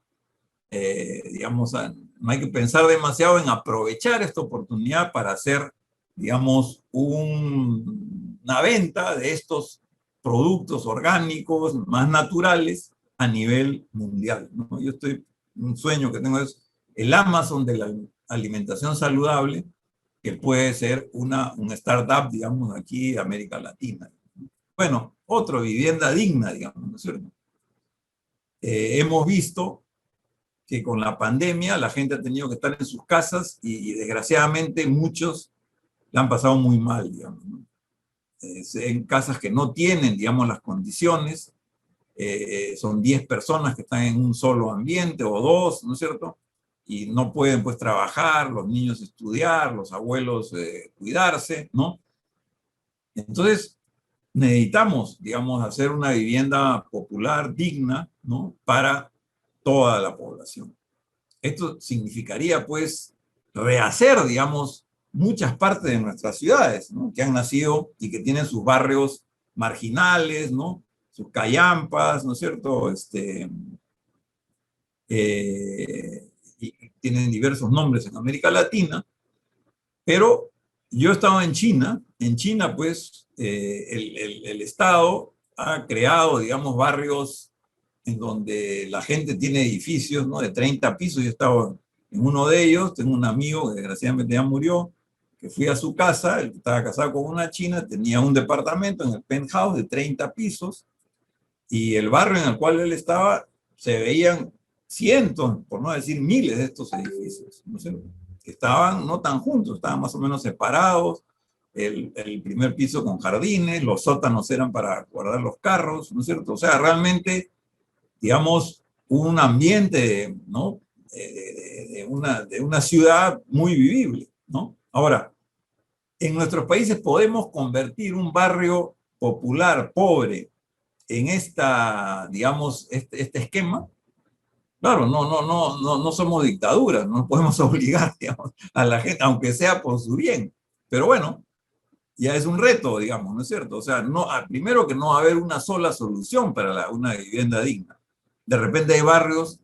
digamos, no hay que pensar demasiado en aprovechar esta oportunidad para hacer, digamos, una venta de estos productos orgánicos más naturales a nivel mundial, ¿no? Un sueño que tengo es el Amazon de la alimentación saludable, que puede ser un startup, digamos, aquí de América Latina. Bueno, otro, vivienda digna, digamos, ¿no es cierto? Hemos visto que con la pandemia la gente ha tenido que estar en sus casas y desgraciadamente muchos la han pasado muy mal, digamos, ¿no? En casas que no tienen, digamos, las condiciones, son 10 personas que están en un solo ambiente o 2, ¿no es cierto? Y no pueden pues trabajar, los niños estudiar, los abuelos cuidarse, ¿no? Entonces necesitamos, digamos, hacer una vivienda popular digna, ¿no? Para toda la población. Esto significaría, pues, rehacer, digamos, muchas partes de nuestras ciudades, ¿no? Que han nacido y que tienen sus barrios marginales, ¿no? Sus callampas, ¿no es cierto? Y tienen diversos nombres en América Latina, pero yo he estado en China. En China, pues, el Estado ha creado, digamos, barrios en donde la gente tiene edificios, ¿no? De 30 pisos. Yo he estado en uno de ellos, tengo un amigo que desgraciadamente ya murió, que fui a su casa, él estaba casado con una china, tenía un departamento en el penthouse de 30 pisos, y el barrio en el cual él estaba, se veían cientos, por no decir miles de estos edificios, ¿no sé? Que estaban no tan juntos, estaban más o menos separados, el primer piso con jardines, los sótanos eran para guardar los carros, ¿no es cierto? O sea, realmente, digamos, un ambiente, ¿no? De una ciudad muy vivible, ¿no? Ahora, en nuestros países podemos convertir un barrio popular, pobre, en digamos, este esquema. Claro, no somos dictaduras, no podemos obligar, digamos, a la gente, aunque sea por su bien. Pero bueno, ya es un reto, digamos, ¿no es cierto? O sea, primero que no va a haber una sola solución para una vivienda digna. De repente hay barrios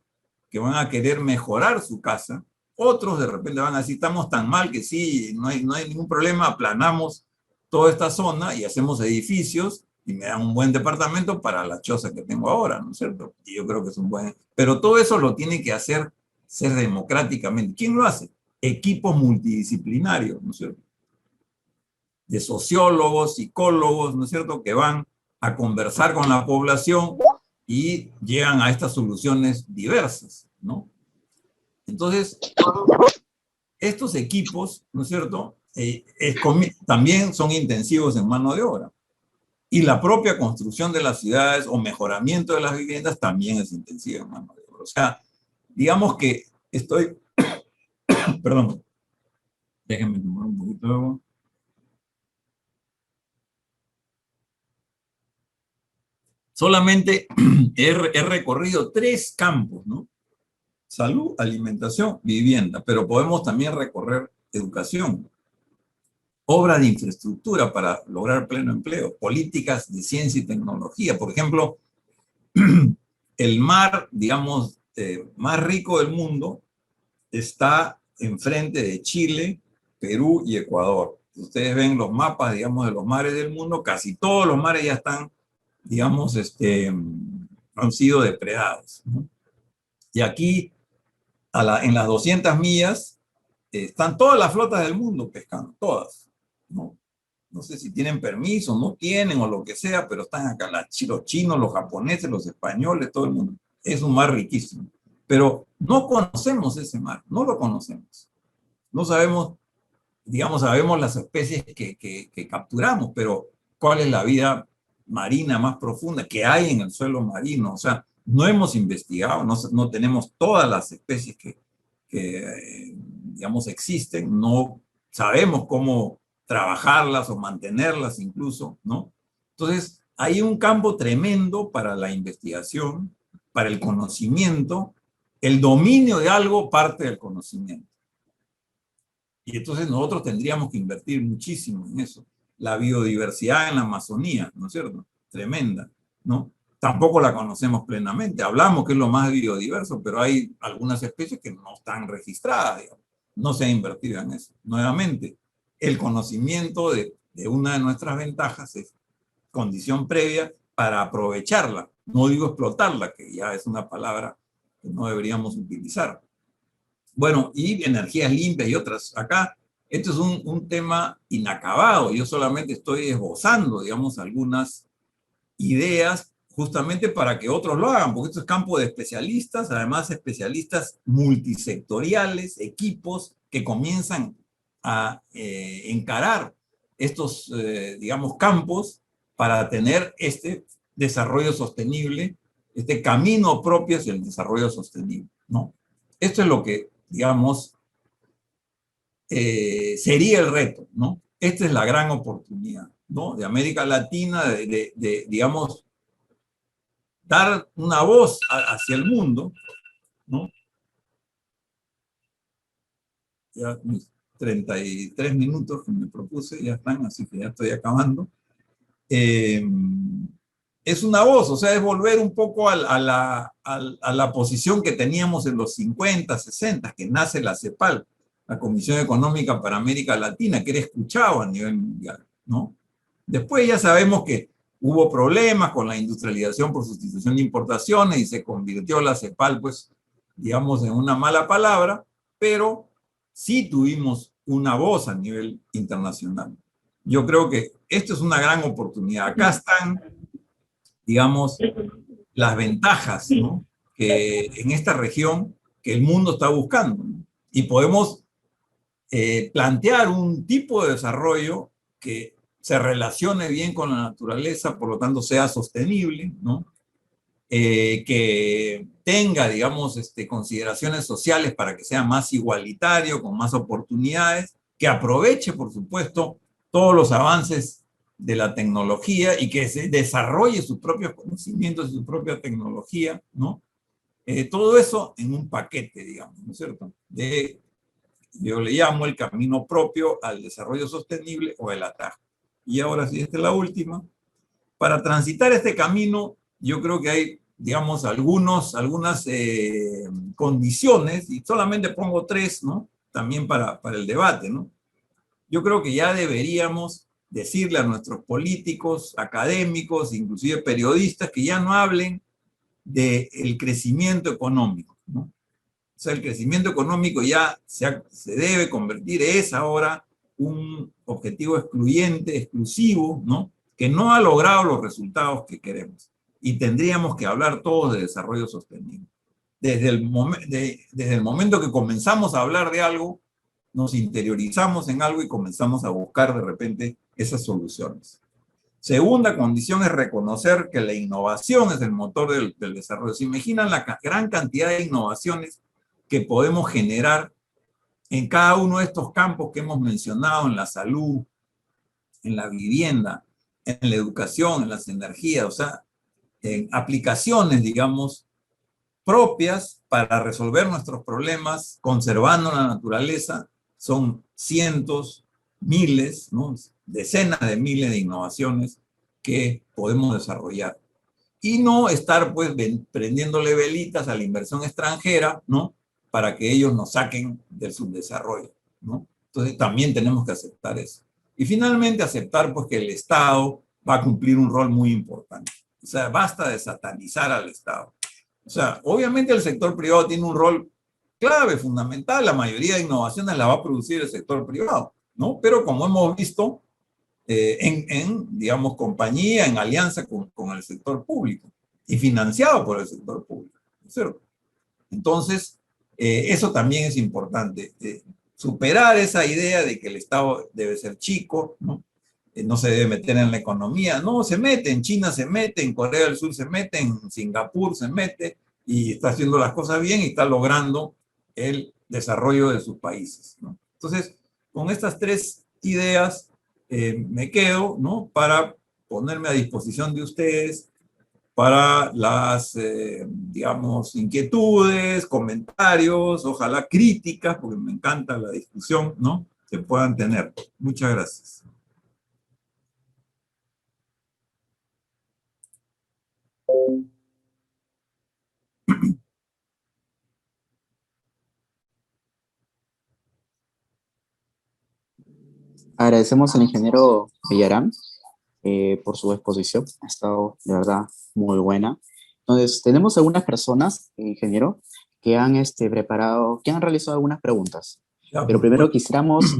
que van a querer mejorar su casa, otros de repente van a decir, estamos tan mal que sí, no hay ningún problema, aplanamos toda esta zona y hacemos edificios y me dan un buen departamento para la choza que tengo ahora, ¿no es cierto? Y yo creo que es un buen... Pero todo eso lo tiene que ser democráticamente. ¿Quién lo hace? Equipos multidisciplinarios, ¿no es cierto? De sociólogos, psicólogos, ¿no es cierto?, que van a conversar con la población y llegan a estas soluciones diversas, ¿no? Entonces, estos equipos, ¿no es cierto?, también son intensivos en mano de obra. Y la propia construcción de las ciudades o mejoramiento de las viviendas también es intensiva en mano de obra. O sea, digamos que perdón, déjenme tomar un poquito de agua. Solamente he recorrido 3 campos, ¿no? Salud, alimentación, vivienda, pero podemos también recorrer educación, obra de infraestructura para lograr pleno empleo, políticas de ciencia y tecnología. Por ejemplo, el mar, digamos, más rico del mundo está enfrente de Chile, Perú y Ecuador. Ustedes ven los mapas, digamos, de los mares del mundo, casi todos los mares ya están, digamos, han sido depredados, ¿no? Y aquí, en las 200 millas, están todas las flotas del mundo pescando, todas, ¿no? No sé si tienen permiso, no tienen o lo que sea, pero están acá los chinos, los japoneses, los españoles, todo el mundo. Es un mar riquísimo. Pero no conocemos ese mar, no lo conocemos. No sabemos, digamos, sabemos las especies que capturamos, pero ¿cuál es la vida marina más profunda que hay en el suelo marino? O sea, no hemos investigado, no tenemos todas las especies digamos, existen, no sabemos cómo trabajarlas o mantenerlas incluso, ¿no? Entonces, hay un campo tremendo para la investigación, para el conocimiento. El dominio de algo parte del conocimiento. Y entonces nosotros tendríamos que invertir muchísimo en eso. La biodiversidad en la Amazonía, ¿no es cierto? Tremenda, ¿no? Tampoco la conocemos plenamente. Hablamos que es lo más biodiverso, pero hay algunas especies que no están registradas, digamos. No se ha invertido en eso. Nuevamente, el conocimiento de una de nuestras ventajas es condición previa para aprovecharla. No digo explotarla, que ya es una palabra que no deberíamos utilizar. Bueno, y energías limpias y otras. Acá, esto es un tema inacabado. Yo solamente estoy esbozando, digamos, algunas ideas justamente para que otros lo hagan, porque esto es campo de especialistas, además especialistas multisectoriales, equipos que comienzan a encarar estos, digamos, campos para tener este desarrollo sostenible, este camino propio hacia el desarrollo sostenible, ¿no? Esto es lo que, digamos, sería el reto, ¿no? Esta es la gran oportunidad, ¿no? De América Latina, digamos, dar una voz hacia el mundo, ¿no? Ya mis 33 minutos que me propuse ya están, así que ya estoy acabando. Es una voz, o sea, es volver un poco a la posición que teníamos en los 50, 60, que nace la CEPAL, la Comisión Económica para América Latina, que era escuchado a nivel mundial, ¿no? Después ya sabemos que hubo problemas con la industrialización por sustitución de importaciones y se convirtió la CEPAL, pues, digamos, en una mala palabra, pero sí tuvimos una voz a nivel internacional. Yo creo que esto es una gran oportunidad. Acá están, digamos, las ventajas, ¿no? Que en esta región que el mundo está buscando, ¿no? Y podemos plantear un tipo de desarrollo que se relacione bien con la naturaleza, por lo tanto sea sostenible, ¿no? Que tenga, digamos, consideraciones sociales para que sea más igualitario, con más oportunidades, que aproveche, por supuesto, todos los avances de la tecnología y que se desarrolle sus propios conocimientos y su propia tecnología, ¿no? Todo eso en un paquete, digamos, ¿no es cierto? Yo le llamo el camino propio al desarrollo sostenible o el atajo. Y ahora sí, esta es la última. Para transitar este camino, yo creo que hay, digamos, algunas condiciones, y solamente pongo 3, ¿no? También para el debate, ¿no? Yo creo que ya deberíamos decirle a nuestros políticos, académicos, inclusive periodistas, que ya no hablen del crecimiento económico, ¿no? O sea, el crecimiento económico ya se debe convertir, es ahora un objetivo excluyente, exclusivo, ¿no? Que no ha logrado los resultados que queremos. Y tendríamos que hablar todos de desarrollo sostenible. Desde el momento que comenzamos a hablar de algo, nos interiorizamos en algo y comenzamos a buscar de repente esas soluciones. Segunda condición es reconocer que la innovación es el motor del desarrollo. ¿Se imaginan la gran cantidad de innovaciones que podemos generar en cada uno de estos campos que hemos mencionado, en la salud, en la vivienda, en la educación, en las energías, o sea, en aplicaciones, digamos, propias para resolver nuestros problemas, conservando la naturaleza? Son cientos, miles, ¿no? Decenas de miles de innovaciones que podemos desarrollar. Y no estar, pues, prendiéndole velitas a la inversión extranjera, ¿no? Para que ellos nos saquen del subdesarrollo, ¿no? Entonces también tenemos que aceptar eso. Y finalmente aceptar, pues, que el Estado va a cumplir un rol muy importante. O sea, basta de satanizar al Estado. O sea, obviamente el sector privado tiene un rol clave, fundamental. La mayoría de innovaciones la va a producir el sector privado, ¿no? Pero como hemos visto, digamos, compañía, en alianza con el sector público y financiado por el sector público, ¿cierto? Entonces, eso también es importante. superar esa idea de que el Estado debe ser chico, ¿no? No se debe meter en la economía. No, se mete, en China se mete, en Corea del Sur se mete, en Singapur se mete, y está haciendo las cosas bien y está logrando el desarrollo de sus países, ¿no? Entonces, con estas tres ideas me quedo, ¿no? Para ponerme a disposición de ustedes para las, digamos, inquietudes, comentarios, ojalá críticas, porque me encanta la discusión, ¿no? Se puedan tener. Muchas gracias. Agradecemos al ingeniero Villarán por su exposición. Ha estado de verdad muy buena. Entonces, tenemos algunas personas, ingeniero, que han preparado, que han realizado algunas preguntas. Ya, Pero primero quisiéramos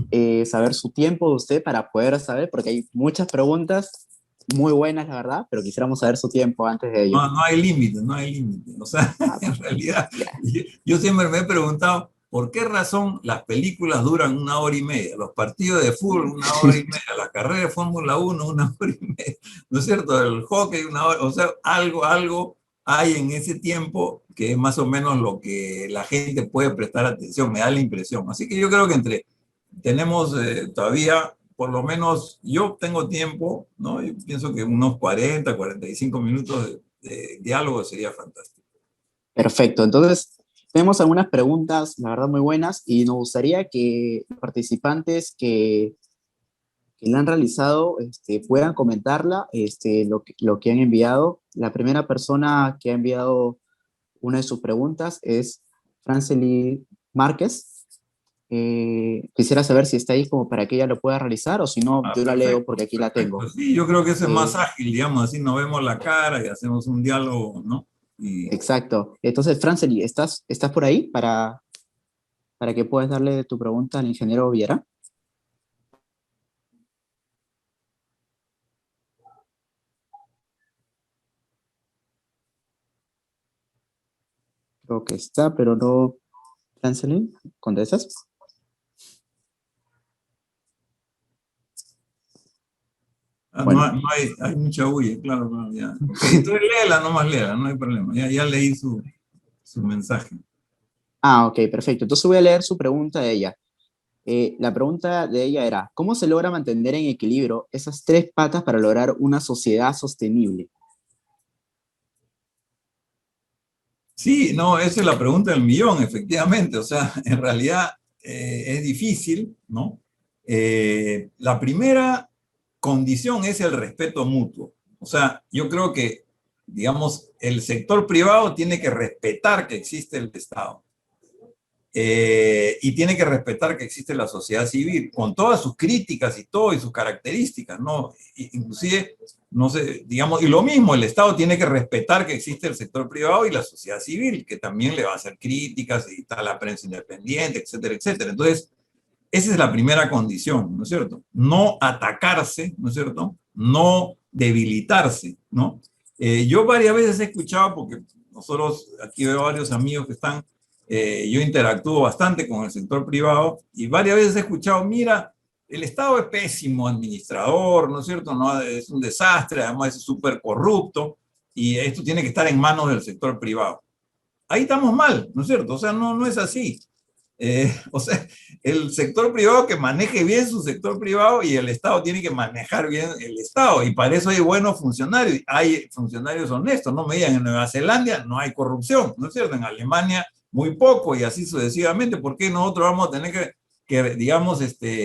saber su tiempo de usted para poder saber, porque hay muchas preguntas muy buenas, la verdad, pero quisiéramos saber su tiempo antes de ello. No, no hay límite, no hay límite. O sea, en realidad, yo siempre me he preguntado, ¿por qué razón las películas duran 1 hora y media? Los partidos de fútbol, 1 hora y media. Las carreras de Fórmula 1, 1 hora y media. ¿No es cierto? El hockey, 1 hora. O sea, algo hay en ese tiempo que es más o menos lo que la gente puede prestar atención, me da la impresión. Así que yo creo que tenemos todavía, por lo menos yo tengo tiempo, ¿no? Yo pienso que unos 40, 45 minutos de diálogo sería fantástico. Perfecto, entonces tenemos algunas preguntas, la verdad, muy buenas, y nos gustaría que los participantes que la han realizado puedan comentarla, lo que han enviado. La primera persona que ha enviado una de sus preguntas es Francely Márquez. Quisiera saber si está ahí como para que ella lo pueda realizar, o si no, yo la leo porque aquí la tengo. Sí, yo creo que eso es más ágil, digamos, así nos vemos la cara y hacemos un diálogo, ¿no? Exacto. Entonces, Francely, ¿estás por ahí para que puedas darle tu pregunta al ingeniero Viera? Creo que está, pero no. Francely, ¿contestas? Bueno. No hay mucha bulla, claro, ya. Entonces léela, no hay problema. Ya leí su mensaje. Ok, perfecto. Entonces voy a leer su pregunta de ella. La pregunta de ella era, ¿cómo se logra mantener en equilibrio esas tres patas para lograr una sociedad sostenible? Sí, no, esa es la pregunta del millón, efectivamente. O sea, en realidad es difícil, ¿no? La primera condición es el respeto mutuo. O sea, yo creo que, digamos, el sector privado tiene que respetar que existe el Estado. Y tiene que respetar que existe la sociedad civil, con todas sus críticas y todo, y sus características, ¿no? Inclusive, no sé, digamos, y lo mismo, el Estado tiene que respetar que existe el sector privado y la sociedad civil, que también le va a hacer críticas, y está la prensa independiente, etcétera, etcétera. Entonces, esa es la primera condición, ¿no es cierto? No atacarse, ¿no es cierto? No debilitarse, ¿no? Yo varias veces he escuchado, porque nosotros aquí veo varios amigos que están, yo interactúo bastante con el sector privado y varias veces he escuchado, mira, el Estado es pésimo administrador, ¿no es cierto? No, es un desastre, además es súper corrupto y esto tiene que estar en manos del sector privado. Ahí estamos mal, ¿no es cierto? O sea, no es así. O sea, el sector privado que maneje bien su sector privado y el Estado tiene que manejar bien el Estado. Y para eso hay buenos funcionarios, hay funcionarios honestos. No me digan, en Nueva Zelanda no hay corrupción, ¿no es cierto? En Alemania muy poco y así sucesivamente. ¿Por qué nosotros vamos a tener que digamos,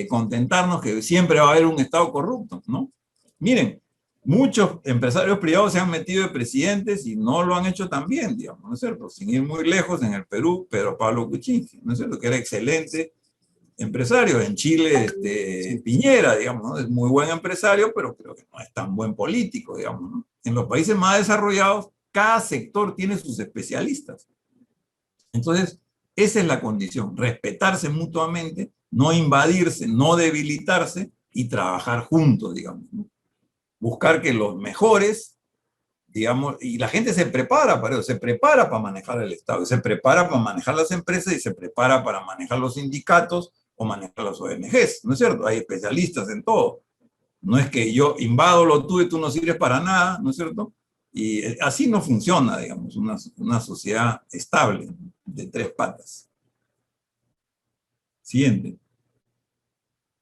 contentarnos que siempre va a haber un Estado corrupto, ¿no? Miren, muchos empresarios privados se han metido de presidentes y no lo han hecho tan bien, digamos, ¿no es cierto? Sin ir muy lejos, en el Perú, Pedro Pablo Kuczynski, ¿no es cierto? Que era excelente empresario. En Chile, Piñera, digamos, ¿no? Es muy buen empresario, pero creo que no es tan buen político, digamos, ¿no? En los países más desarrollados, cada sector tiene sus especialistas. Entonces, esa es la condición, respetarse mutuamente, no invadirse, no debilitarse y trabajar juntos, digamos, ¿no? Buscar que los mejores, digamos, y la gente se prepara para eso, se prepara para manejar el Estado, se prepara para manejar las empresas y se prepara para manejar los sindicatos o manejar las ONGs, ¿no es cierto? Hay especialistas en todo. No es que yo invado lo tuyo y tú no sirves para nada, ¿no es cierto? Y así no funciona, digamos, una sociedad estable de tres patas. Siguiente.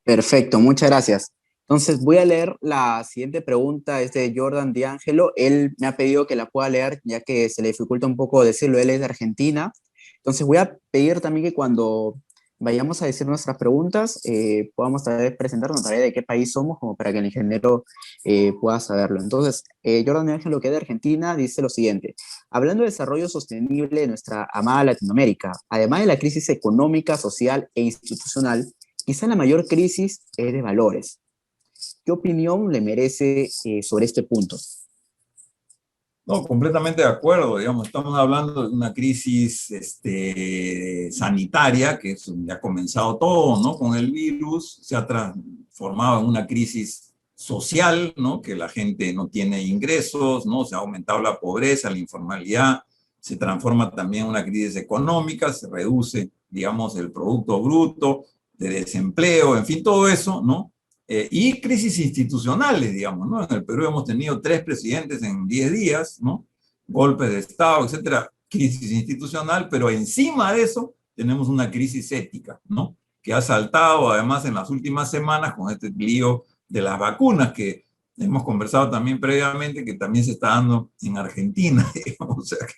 Perfecto, muchas gracias. Entonces voy a leer la siguiente pregunta, es de Jordan D'Angelo. Él me ha pedido que la pueda leer, ya que se le dificulta un poco decirlo, él es de Argentina. Entonces voy a pedir también que cuando vayamos a decir nuestras preguntas, podamos tal vez presentarnos tal vez de qué país somos, como para que el ingeniero pueda saberlo. Entonces, Jordan D'Angelo, que es de Argentina, dice lo siguiente: hablando de desarrollo sostenible de nuestra amada Latinoamérica, además de la crisis económica, social e institucional, quizá la mayor crisis es de valores. ¿Qué opinión le merece sobre este punto? No, completamente de acuerdo, digamos, estamos hablando de una crisis sanitaria, que ya ha comenzado todo, ¿no? Con el virus, se ha transformado en una crisis social, ¿no? Que la gente no tiene ingresos, ¿no? Se ha aumentado la pobreza, la informalidad, se transforma también en una crisis económica, se reduce, digamos, el Producto Bruto, de desempleo, en fin, todo eso, ¿no? Y crisis institucionales, digamos, ¿no? En el Perú hemos tenido 3 presidentes en 10 días, ¿no? Golpes de Estado, etcétera, crisis institucional, pero encima de eso tenemos una crisis ética, ¿no? Que ha saltado además en las últimas semanas con este lío de las vacunas, que hemos conversado también previamente, que también se está dando en Argentina, digamos, o sea,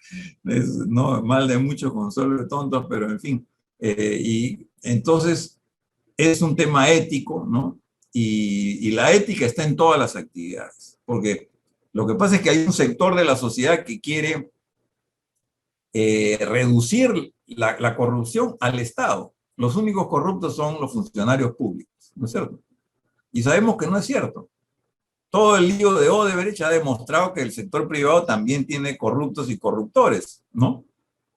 es, no, mal de muchos, consuelo de tontos, pero en fin. Y entonces es un tema ético, ¿no? Y la ética está en todas las actividades, porque lo que pasa es que hay un sector de la sociedad que quiere reducir la corrupción al Estado. Los únicos corruptos son los funcionarios públicos, ¿no es cierto? Y sabemos que no es cierto. Todo el lío de Odebrecht ha demostrado que el sector privado también tiene corruptos y corruptores, ¿no?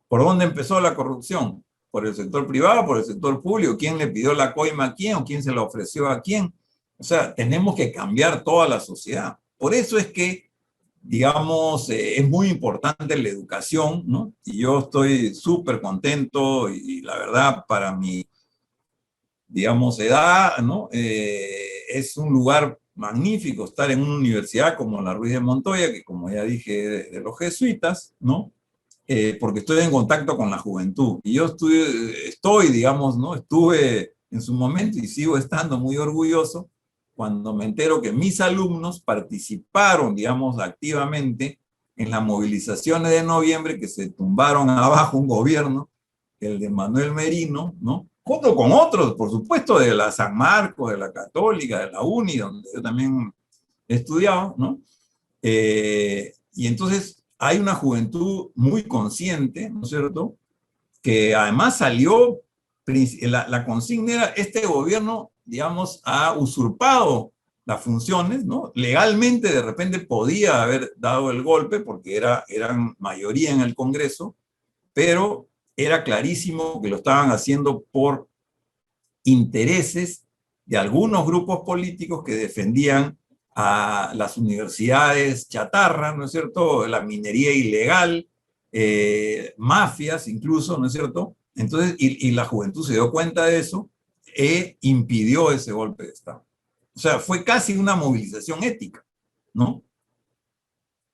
¿Por dónde empezó la corrupción? ¿Por el sector privado, por el sector público? ¿Quién le pidió la coima a quién o quién se la ofreció a quién? O sea, tenemos que cambiar toda la sociedad. Por eso es que, digamos, es muy importante la educación, ¿no? Y yo estoy súper contento y la verdad, para mi, digamos, edad, ¿no? Es un lugar magnífico estar en una universidad como la Ruiz de Montoya, que como ya dije, de los jesuitas, ¿no? Porque estoy en contacto con la juventud. Y yo estoy, digamos, ¿no? Estuve en su momento y sigo estando muy orgulloso cuando me entero que mis alumnos participaron, digamos, activamente en las movilizaciones de noviembre que se tumbaron abajo un gobierno, el de Manuel Merino, ¿no? Junto con otros, por supuesto, de la San Marcos, de la Católica, de la UNI, donde yo también he estudiado, ¿no? Y entonces hay una juventud muy consciente, ¿no es cierto?, que además salió, la consigna era, este gobierno, digamos, ha usurpado las funciones, ¿no? Legalmente de repente podía haber dado el golpe porque eran mayoría en el Congreso, pero era clarísimo que lo estaban haciendo por intereses de algunos grupos políticos que defendían a las universidades chatarra, ¿no es cierto?, la minería ilegal, mafias incluso, ¿no es cierto? Entonces, y la juventud se dio cuenta de eso e impidió ese golpe de Estado. O sea, fue casi una movilización ética, ¿no?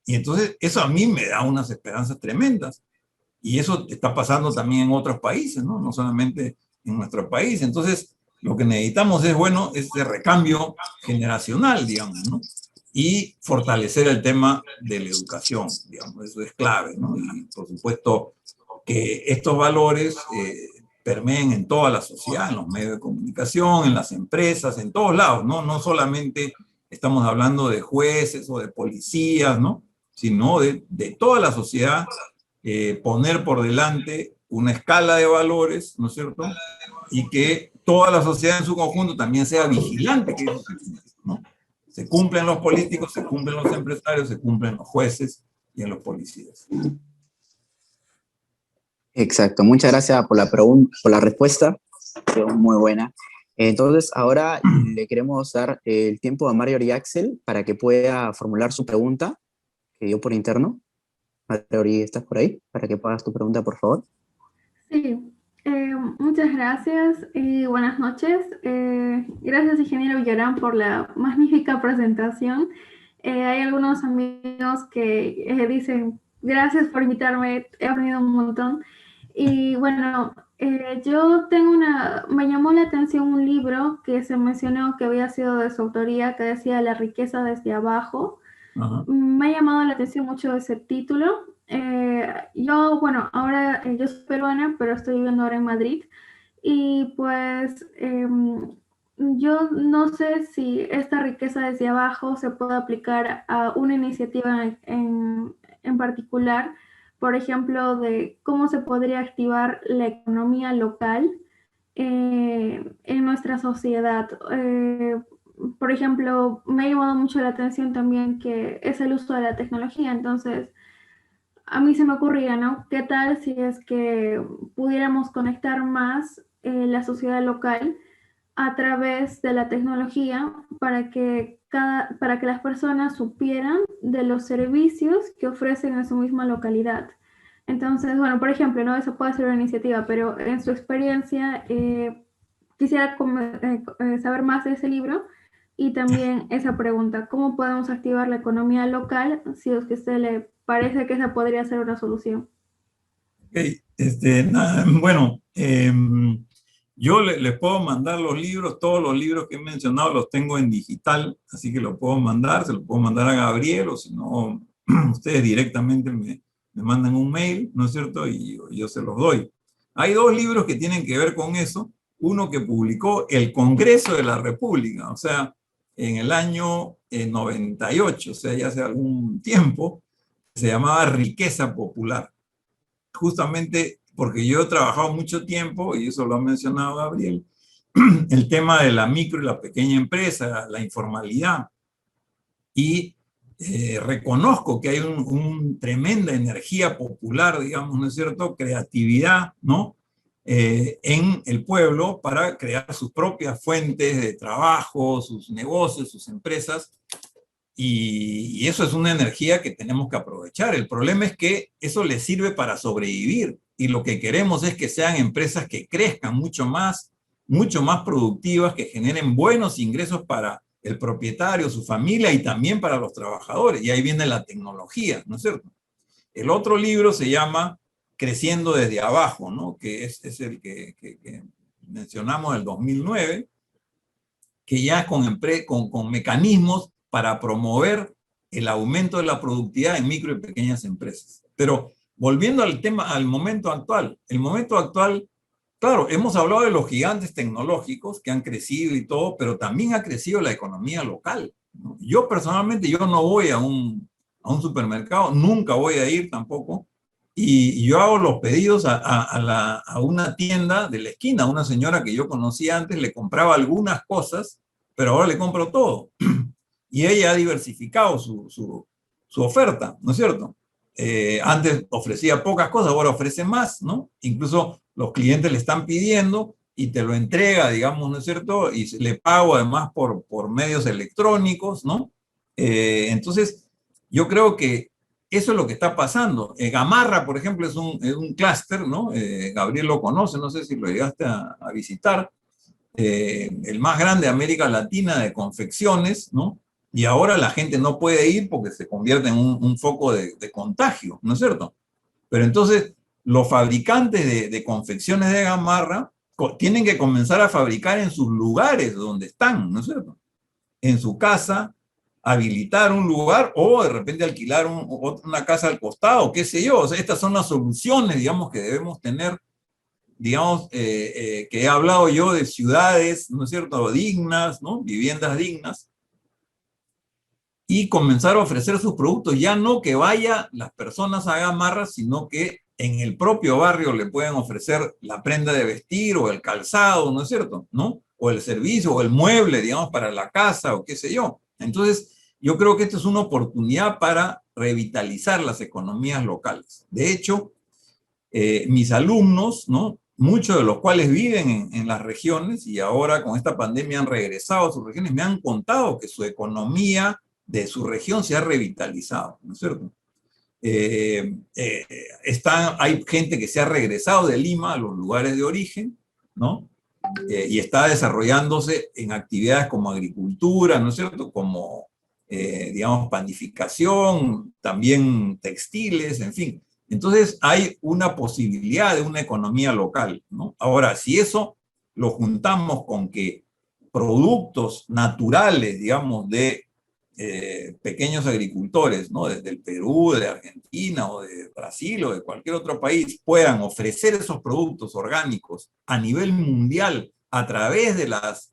Y entonces eso a mí me da unas esperanzas tremendas. Y eso está pasando también en otros países, ¿no? No solamente en nuestro país. Entonces, lo que necesitamos es, bueno, ese recambio generacional, digamos, ¿no? Y fortalecer el tema de la educación, digamos, eso es clave, ¿no? Y por supuesto que estos valores permeen en toda la sociedad, en los medios de comunicación, en las empresas, en todos lados, ¿no? No solamente estamos hablando de jueces o de policías, ¿no? Sino de toda la sociedad, poner por delante una escala de valores, ¿no es cierto? Y que toda la sociedad en su conjunto también sea vigilante, que eso se cumple, ¿no? Se cumplen los políticos, se cumplen los empresarios, se cumplen los jueces y en los policías. Exacto, muchas gracias por por la respuesta, fue muy buena. Entonces, ahora le queremos dar el tiempo a Mario y Axel para que pueda formular su pregunta que dio por interno. Mario, ¿estás por ahí? Para que puedas tu pregunta, por favor. Sí, Muchas gracias y buenas noches. Gracias, ingeniero Villarán, por la magnífica presentación. Hay algunos amigos que dicen, gracias por invitarme, he aprendido un montón. Y bueno, yo tengo me llamó la atención un libro que se mencionó que había sido de su autoría, que decía La riqueza desde abajo. Ajá. Me ha llamado la atención mucho ese título. Yo, bueno, ahora yo soy peruana, pero estoy viviendo ahora en Madrid. Y pues yo no sé si esta riqueza desde abajo se puede aplicar a una iniciativa en particular, por ejemplo, de cómo se podría activar la economía local en nuestra sociedad. Por ejemplo, me ha llamado mucho la atención también que es el uso de la tecnología. Entonces, a mí se me ocurría, ¿no? ¿Qué tal si es que pudiéramos conectar más la sociedad local a través de la tecnología para que las personas supieran de los servicios que ofrecen en su misma localidad? Entonces, bueno, por ejemplo, ¿no? Eso puede ser una iniciativa, pero en su experiencia quisiera saber más de ese libro y también esa pregunta, ¿cómo podemos activar la economía local si es que a usted le parece que esa podría ser una solución? Okay. Bueno, yo les puedo mandar los libros, todos los libros que he mencionado los tengo en digital, así que los puedo mandar, se los puedo mandar a Gabriel, o si no, ustedes directamente me mandan un mail, ¿no es cierto? Y yo se los doy. Hay dos libros que tienen que ver con eso. Uno que publicó el Congreso de la República, o sea, en el año 98, o sea, ya hace algún tiempo, se llamaba Riqueza Popular. Justamente porque yo he trabajado mucho tiempo, y eso lo ha mencionado Gabriel, el tema de la micro y la pequeña empresa, la informalidad. Y reconozco que hay una tremenda energía popular, digamos, ¿no es cierto? Creatividad, ¿no? En el pueblo para crear sus propias fuentes de trabajo, sus negocios, sus empresas. Y eso es una energía que tenemos que aprovechar. El problema es que eso les sirve para sobrevivir. Y lo que queremos es que sean empresas que crezcan mucho más productivas, que generen buenos ingresos para el propietario, su familia y también para los trabajadores. Y ahí viene la tecnología, ¿no es cierto? El otro libro se llama Creciendo desde abajo, ¿no? Que es el que mencionamos del 2009, que ya con mecanismos para promover el aumento de la productividad en micro y pequeñas empresas. Pero volviendo al tema, al momento actual, el momento actual, claro, hemos hablado de los gigantes tecnológicos que han crecido y todo, pero también ha crecido la economía local, ¿no? Yo personalmente, yo no voy a un supermercado, nunca voy a ir tampoco, y yo hago los pedidos a una tienda de la esquina. Una señora que yo conocía antes le compraba algunas cosas, pero ahora le compro todo. Y ella ha diversificado su oferta, ¿no es cierto? Antes ofrecía pocas cosas, ahora ofrece más, ¿no? Incluso los clientes le están pidiendo y te lo entrega, digamos, ¿no es cierto? Y le pago además por medios electrónicos, ¿no? Entonces, yo creo que eso es lo que está pasando. Gamarra, por ejemplo, es un clúster, ¿no? Gabriel lo conoce, no sé si lo llegaste a visitar. El más grande de América Latina de confecciones, ¿no? Y ahora la gente no puede ir porque se convierte en un foco de contagio, ¿no es cierto? Pero entonces los fabricantes de confecciones de Gamarra tienen que comenzar a fabricar en sus lugares donde están, ¿no es cierto? En su casa, habilitar un lugar o de repente alquilar una casa al costado, qué sé yo. O sea, estas son las soluciones, digamos, que debemos tener, digamos, que he hablado yo de ciudades, ¿no es cierto?, dignas, ¿no?, viviendas dignas, y comenzar a ofrecer sus productos, ya no que vaya las personas a Gamarra, sino que en el propio barrio le pueden ofrecer la prenda de vestir o el calzado, ¿no es cierto?, ¿no?, o el servicio o el mueble, digamos, para la casa o qué sé yo. Entonces, yo creo que esta es una oportunidad para revitalizar las economías locales. De hecho, mis alumnos, ¿no?, muchos de los cuales viven en las regiones y ahora con esta pandemia han regresado a sus regiones, me han contado que su economía de su región se ha revitalizado, ¿no es cierto? Hay gente que se ha regresado de Lima a los lugares de origen, ¿no? Y está desarrollándose en actividades como agricultura, ¿no es cierto? Como, digamos, panificación, también textiles, en fin. Entonces hay una posibilidad de una economía local, ¿no? Ahora, si eso lo juntamos con que productos naturales, digamos, de pequeños agricultores, ¿no? Desde el Perú, de Argentina o de Brasil o de cualquier otro país puedan ofrecer esos productos orgánicos a nivel mundial a través de las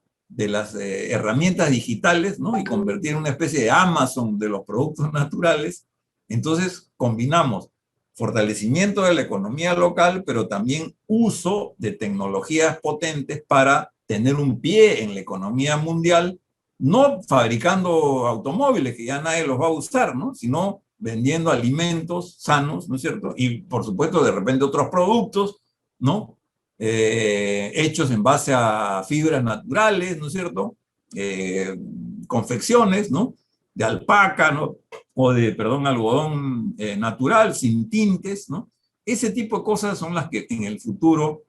herramientas digitales, ¿no? Y convertir en una especie de Amazon de los productos naturales, entonces combinamos fortalecimiento de la economía local, pero también uso de tecnologías potentes para tener un pie en la economía mundial, no fabricando automóviles, que ya nadie los va a usar, ¿no? Sino vendiendo alimentos sanos, ¿no es cierto? Y, por supuesto, de repente otros productos, ¿no? Hechos en base a fibras naturales, ¿no es cierto? Confecciones, ¿no? De alpaca, ¿no? O de, perdón, algodón natural, sin tintes, ¿no? Ese tipo de cosas son las que en el futuro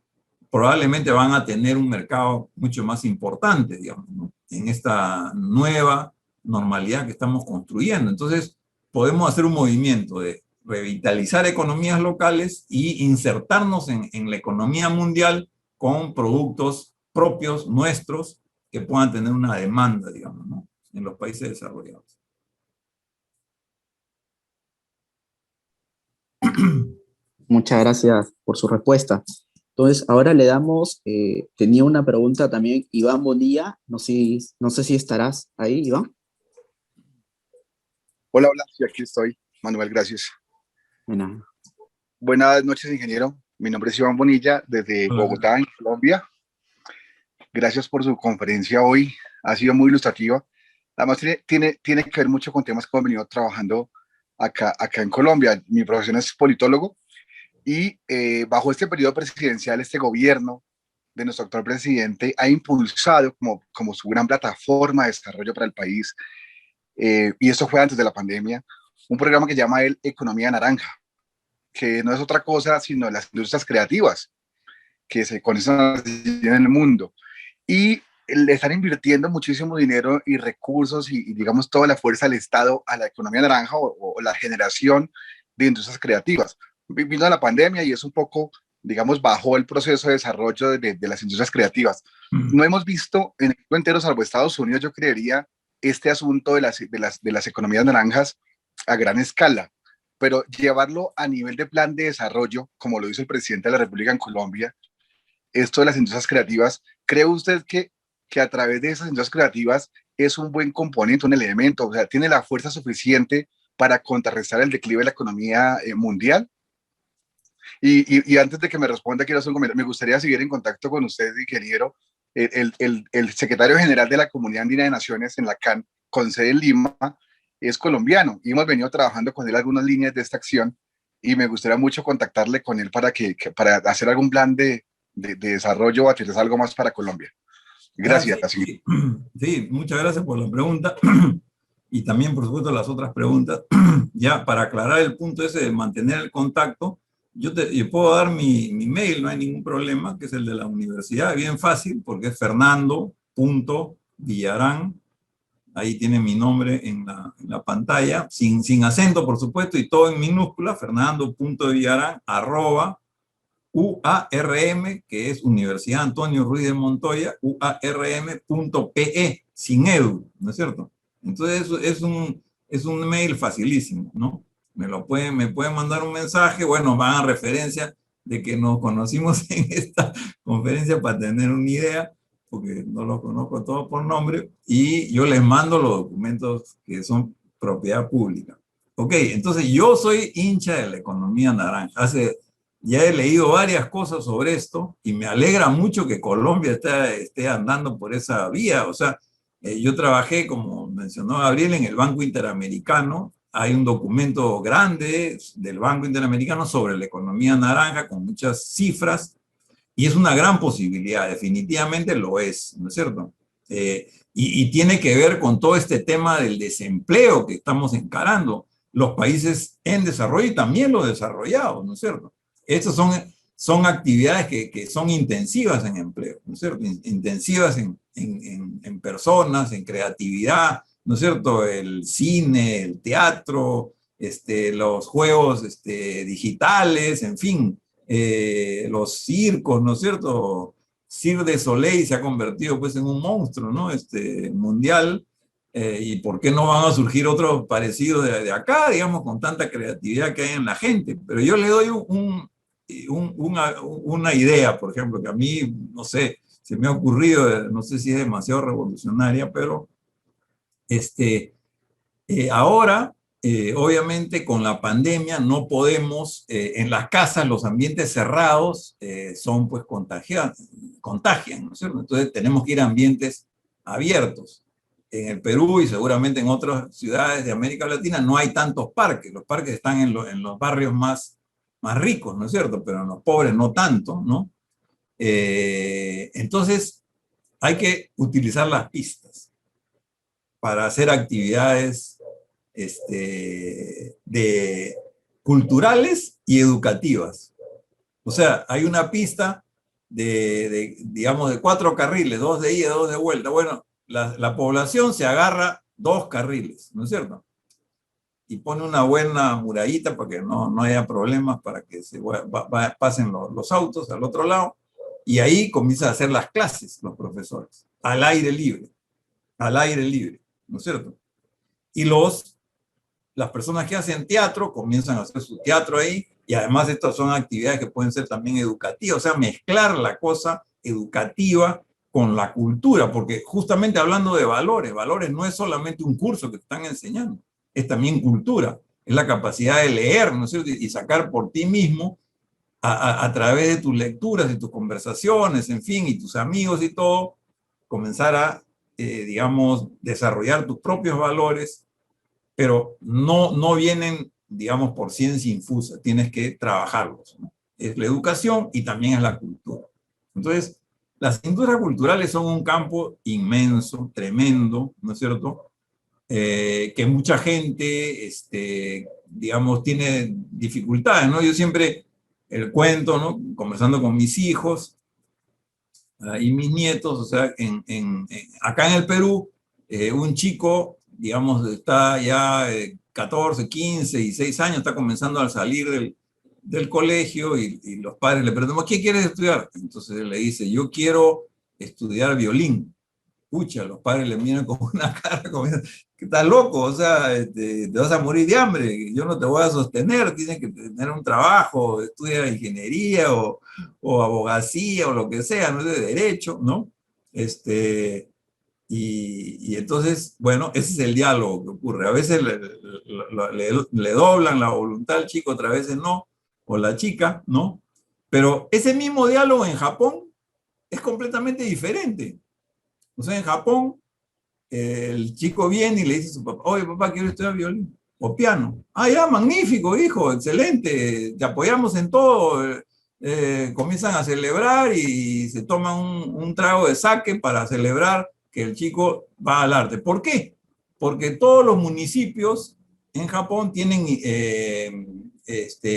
probablemente van a tener un mercado mucho más importante, digamos, ¿no? En esta nueva normalidad que estamos construyendo. Entonces, podemos hacer un movimiento de revitalizar economías locales y insertarnos en la economía mundial con productos propios, nuestros, que puedan tener una demanda, digamos, ¿no? En los países desarrollados. Muchas gracias por su respuesta. Entonces, ahora le damos, tenía una pregunta también, Iván Bonilla, no sé si estarás ahí, Iván. Hola, hola, sí, aquí estoy. Manuel, gracias. Bueno. Buenas noches, ingeniero. Mi nombre es Iván Bonilla, desde Bogotá, en Colombia. Gracias por su conferencia hoy. Ha sido muy ilustrativa. Además, tiene que ver mucho con temas que hemos venido trabajando acá en Colombia. Mi profesión es politólogo y bajo este periodo presidencial, este gobierno de nuestro actual presidente ha impulsado como su gran plataforma de desarrollo para el país, y eso fue antes de la pandemia, un programa que llama el Economía Naranja, que no es otra cosa sino las industrias creativas que se conocen en el mundo. Y le están invirtiendo muchísimo dinero y recursos y digamos toda la fuerza del Estado a la economía naranja o la generación de industrias creativas. Vino la pandemia y es un poco, digamos, bajó el proceso de desarrollo de las industrias creativas. No hemos visto en el mundo entero, salvo Estados Unidos, yo creería, este asunto de las economías naranjas a gran escala, pero llevarlo a nivel de plan de desarrollo, como lo hizo el presidente de la República en Colombia, esto de las industrias creativas, ¿cree usted que a través de esas industrias creativas es un buen componente, un elemento, o sea, tiene la fuerza suficiente para contrarrestar el declive de la economía mundial? Y antes de que me responda, quiero hacer un comentario. Me gustaría seguir en contacto con usted, ingeniero. El secretario general de la Comunidad Andina de Naciones en la CAN, con sede en Lima, es colombiano y hemos venido trabajando con él algunas líneas de esta acción y me gustaría mucho contactarle con él para hacer algún plan de desarrollo o aterrizar algo más para Colombia. Gracias. Sí, muchas gracias por la pregunta y también, por supuesto, las otras preguntas. Ya, para aclarar el punto ese de mantener el contacto, yo puedo dar mi mail, no hay ningún problema, que es el de la universidad, bien fácil, porque es fernando.villarán, ahí tiene mi nombre en la pantalla, sin acento, por supuesto, y todo en minúscula, fernando.villarán, @UARM, que es Universidad Antonio Ruiz de Montoya, UARM.pe, sin edu, ¿no es cierto? Entonces es un mail facilísimo, ¿no? Me pueden mandar un mensaje, bueno, van a referencia de que nos conocimos en esta conferencia para tener una idea, porque no los conozco todos por nombre, y yo les mando los documentos que son propiedad pública. Ok, entonces yo soy hincha de la economía naranja. Ya he leído varias cosas sobre esto y me alegra mucho que Colombia esté andando por esa vía. O sea, yo trabajé, como mencionó Gabriel, en el Banco Interamericano. Hay un documento grande del Banco Interamericano sobre la economía naranja con muchas cifras y es una gran posibilidad, definitivamente lo es, ¿no es cierto? Y tiene que ver con todo este tema del desempleo que estamos encarando. los países en desarrollo y también los desarrollados, ¿no es cierto? Estas son actividades que son intensivas en empleo, ¿no es cierto? Intensivas en personas, en creatividad, ¿no es cierto? El cine, el teatro, los juegos digitales, en fin, los circos, ¿no es cierto? Cirque du Soleil se ha convertido pues en un monstruo, ¿no? Mundial, y por qué no van a surgir otros parecidos de acá, digamos, con tanta creatividad que hay en la gente. Pero yo le doy una idea, por ejemplo, que a mí, no sé, se me ha ocurrido, no sé si es demasiado revolucionaria, pero ahora, obviamente, con la pandemia no podemos, en las casas, los ambientes cerrados son pues contagian, ¿no es cierto? Entonces tenemos que ir a ambientes abiertos. En el Perú y seguramente en otras ciudades de América Latina no hay tantos parques. Los parques están en los barrios más ricos, ¿no es cierto? Pero en los pobres no tanto, ¿no? Entonces hay que utilizar las pistas para hacer actividades culturales y educativas. O sea, hay una pista digamos, de 4 carriles, 2 de ida, 2 de vuelta. Bueno, la población se agarra 2 carriles, ¿no es cierto? Y pone una buena murallita para que no haya problemas, para que pasen los autos al otro lado. Y ahí comienzan a hacer las clases los profesores, al aire libre, ¿no es cierto? Y las personas que hacen teatro comienzan a hacer su teatro ahí, y además estas son actividades que pueden ser también educativas, o sea, mezclar la cosa educativa con la cultura, porque justamente hablando de valores no es solamente un curso que te están enseñando, es también cultura, es la capacidad de leer, ¿no es cierto? Y sacar por ti mismo, a través de tus lecturas y tus conversaciones, en fin, y tus amigos y todo, comenzar a, digamos, desarrollar tus propios valores, pero no vienen, digamos, por ciencia infusa, tienes que trabajarlos, ¿no? Es la educación y también es la cultura. Entonces, las industrias culturales son un campo inmenso, tremendo, ¿no es cierto? Que mucha gente, digamos, tiene dificultades, ¿no? Yo siempre cuento, ¿no? Conversando con mis hijos y mis nietos, o sea, acá en el Perú, un chico, digamos, está ya 14, 15, 16 años, está comenzando a salir del colegio y los padres le preguntan, ¿qué quieres estudiar? Entonces él le dice, yo quiero estudiar violín. Pucha, los padres le miran con una cara como, que estás loco, o sea, te vas a morir de hambre, yo no te voy a sostener, tienes que tener un trabajo, estudia ingeniería o abogacía o lo que sea, no es de derecho, ¿no? Y entonces, bueno, ese es el diálogo que ocurre. A veces le doblan la voluntad al chico, otras veces no, o la chica, ¿no? Pero ese mismo diálogo en Japón es completamente diferente. O sea, en Japón, el chico viene y le dice a su papá, oye, papá, quiero estudiar violín o piano. Ah, ya, magnífico, hijo, excelente, te apoyamos en todo. Comienzan a celebrar y se toman un trago de sake para celebrar que el chico va al arte. ¿Por qué? Porque todos los municipios en Japón tienen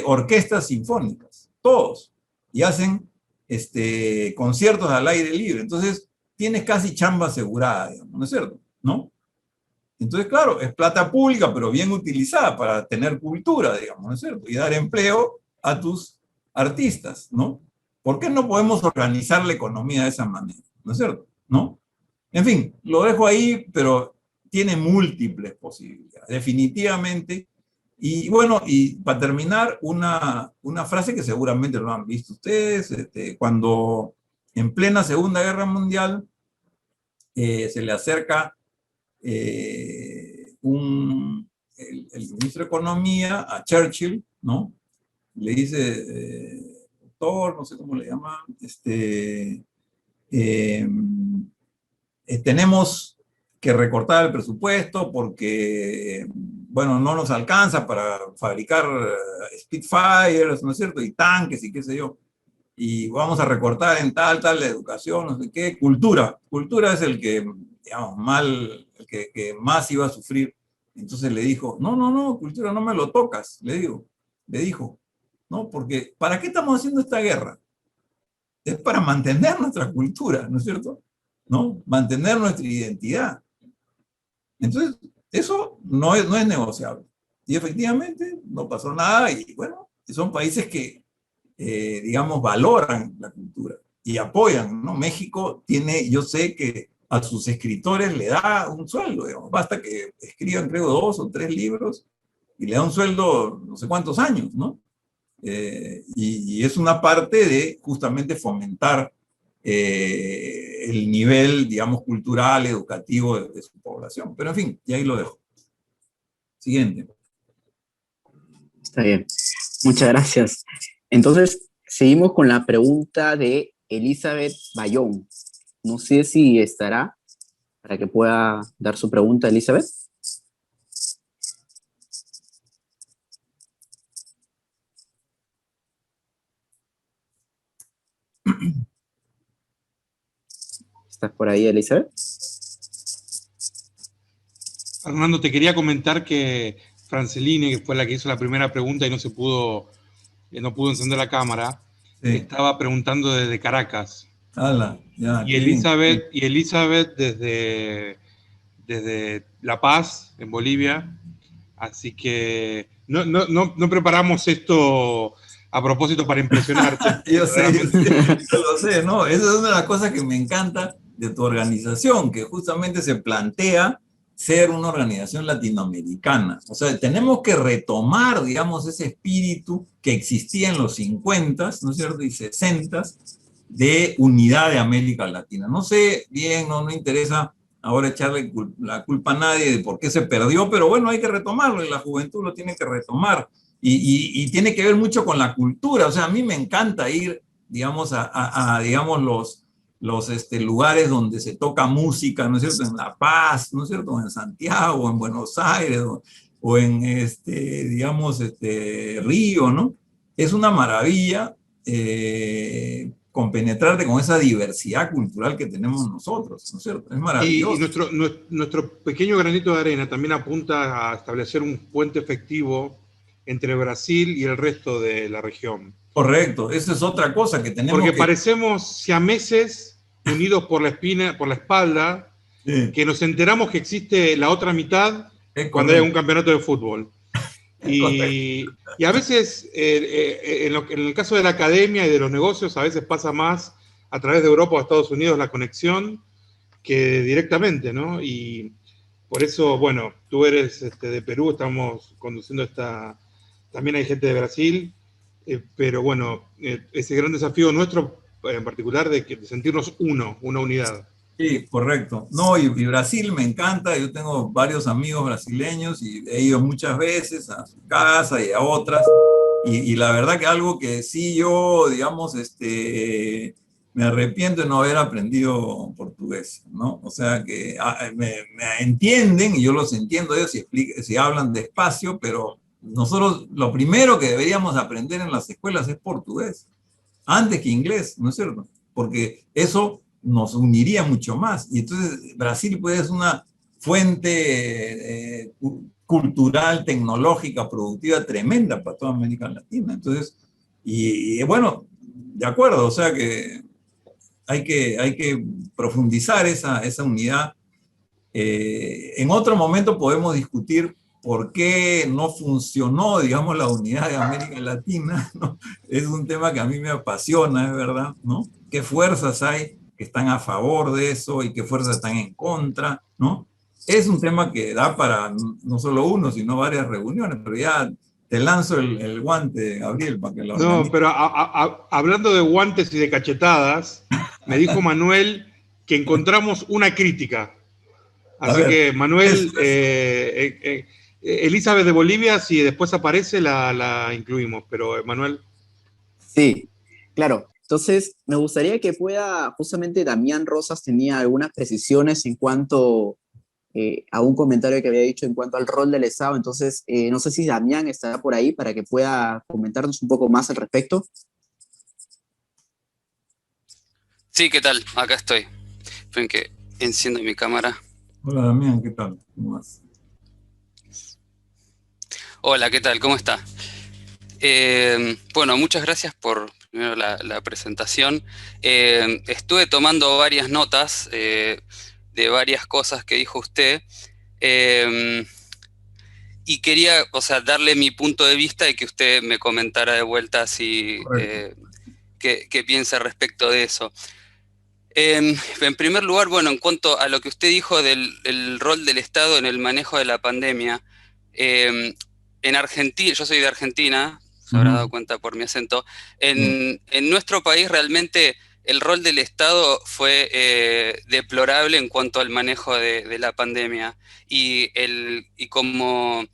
orquestas sinfónicas, todos, y hacen conciertos al aire libre. Entonces, tienes casi chamba asegurada, digamos, ¿no es cierto? ¿No? Entonces, claro, es plata pública, pero bien utilizada para tener cultura, digamos, ¿no es cierto? Y dar empleo a tus artistas, ¿no? ¿Por qué no podemos organizar la economía de esa manera? ¿No es cierto? ¿No? En fin, lo dejo ahí, pero tiene múltiples posibilidades, definitivamente. Y bueno, y para terminar, una frase que seguramente lo han visto ustedes, cuando en plena Segunda Guerra Mundial se le acerca el ministro de Economía a Churchill, ¿no? Le dice, doctor, no sé cómo le llaman, tenemos que recortar el presupuesto porque, bueno, no nos alcanza para fabricar Spitfires, ¿no es cierto? Y tanques y qué sé yo. Y vamos a recortar en tal, la educación, no sé qué. Cultura es el que, digamos, el que más iba a sufrir Entonces le dijo, no, no, no, cultura, no me lo tocas, le dijo, ¿no? Porque ¿para qué estamos haciendo esta guerra? Es para mantener nuestra cultura, ¿no es cierto? ¿No? Mantener nuestra identidad. Entonces, eso no es negociable. Y efectivamente no pasó nada y bueno, son países que, digamos, valoran la cultura y apoyan, ¿no? México tiene, yo sé que a sus escritores le da un sueldo, digamos, basta que escriban, creo, 2 o 3 libros y le da un sueldo no sé cuántos años, ¿no? Y es una parte de justamente fomentar el nivel, digamos, cultural, educativo de su población. Pero en fin, y ahí lo dejo. Siguiente. Está bien. Muchas gracias. Entonces, seguimos con la pregunta de Elizabeth Bayón. No sé si estará para que pueda dar su pregunta, Elizabeth. ¿Estás por ahí, Elizabeth? Fernando, te quería comentar que Franceline, que fue la que hizo la primera pregunta y no pudo encender la cámara, Sí. estaba preguntando desde Caracas. Hala, ya, Y Elizabeth desde La Paz, en Bolivia. Así que no preparamos esto a propósito para impresionarte. yo sé, yo lo sé, ¿no? Esa es una de las cosas que me encanta de tu organización, que justamente se plantea ser una organización latinoamericana. O sea, tenemos que retomar, digamos, ese espíritu que existía en los 50s, ¿no es cierto? Y 60s, de unidad de América Latina. No sé bien, no interesa ahora echarle la culpa a nadie de por qué se perdió, pero bueno, hay que retomarlo y la juventud lo tiene que retomar. Y tiene que ver mucho con la cultura. O sea, a mí me encanta ir, digamos, digamos, los lugares donde se toca música, ¿no es cierto? En La Paz, ¿no es cierto? En Santiago, en Buenos Aires, o en, digamos, Río, ¿no? Es una maravilla compenetrarte con esa diversidad cultural que tenemos nosotros, ¿no es cierto? Es maravilloso. Y nuestro pequeño granito de arena también apunta a establecer un puente efectivo entre Brasil y el resto de la región. Correcto, esa es otra cosa que tenemos. Porque parecemos siameses unidos por la espalda, sí, que nos enteramos que existe la otra mitad cuando hay un campeonato de fútbol. Y a veces, en el caso de la academia y de los negocios, a veces pasa más a través de Europa o Estados Unidos la conexión que directamente, ¿no? Y por eso, bueno, tú eres de Perú, estamos conduciendo también hay gente de Brasil, pero bueno, ese gran desafío nuestro en particular de sentirnos una unidad. Sí, correcto. No, y Brasil me encanta, yo tengo varios amigos brasileños y he ido muchas veces a su casa y a otras, y la verdad que algo que sí yo, digamos, me arrepiento de no haber aprendido portugués, ¿no? O sea que me entienden y yo los entiendo ellos si hablan despacio, pero nosotros lo primero que deberíamos aprender en las escuelas es portugués, antes que inglés, ¿no es cierto? Porque eso nos uniría mucho más. Y entonces Brasil pues, es una fuente cultural, tecnológica, productiva tremenda para toda América Latina. Entonces, y bueno, de acuerdo, o sea que hay que profundizar esa unidad. En otro momento podemos discutir por qué no funcionó, digamos, la unidad de América Latina, ¿no? Es un tema que a mí me apasiona, es verdad, ¿no? ¿Qué fuerzas hay que están a favor de eso y qué fuerzas están en contra, ¿no? Es un tema que da para no solo uno, sino varias reuniones, pero ya te lanzo el guante, Gabriel, para que lo organice. No, pero hablando de guantes y de cachetadas, me dijo Manuel que encontramos una crítica. Así que, Manuel, Elizabeth de Bolivia, si después aparece, la incluimos. Pero, Manuel. Sí, claro. Entonces, me gustaría que pueda, justamente Damián Rosas tenía algunas precisiones en cuanto a un comentario que había dicho en cuanto al rol del Estado. Entonces, no sé si Damián estará por ahí para que pueda comentarnos un poco más al respecto. Sí, ¿qué tal? Acá estoy. Esperen que enciendo mi cámara. Hola Damián, ¿qué tal? ¿Cómo vas? Hola, ¿qué tal? ¿Cómo está? Bueno, muchas gracias por primero la presentación. Estuve tomando varias notas de varias cosas que dijo usted eh, y quería, o sea, darle mi punto de vista y que usted me comentara de vuelta si qué piensa respecto de eso. En primer lugar, bueno, en cuanto a lo que usted dijo del rol del Estado en el manejo de la pandemia, en Argentina, yo soy de Argentina, se habrá dado cuenta por mi acento, en nuestro país realmente el rol del Estado fue deplorable en cuanto al manejo de la pandemia y como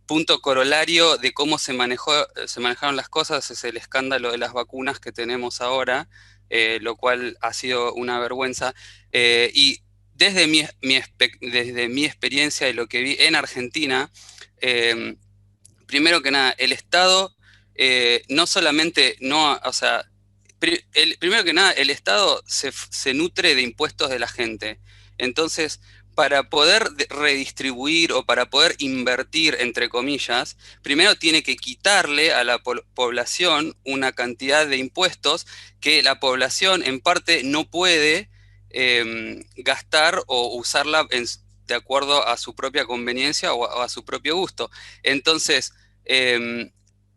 punto corolario de cómo se manejaron las cosas es el escándalo de las vacunas que tenemos ahora. Lo cual ha sido una vergüenza. Y desde desde mi experiencia y lo que vi en Argentina, primero que nada, el Estado no solamente no, o sea, primero que nada, el Estado se nutre de impuestos de la gente. Entonces, para poder redistribuir o para poder invertir, entre comillas, primero tiene que quitarle a la población una cantidad de impuestos que la población en parte no puede gastar o usarla de acuerdo a su propia conveniencia o a su propio gusto. Entonces, el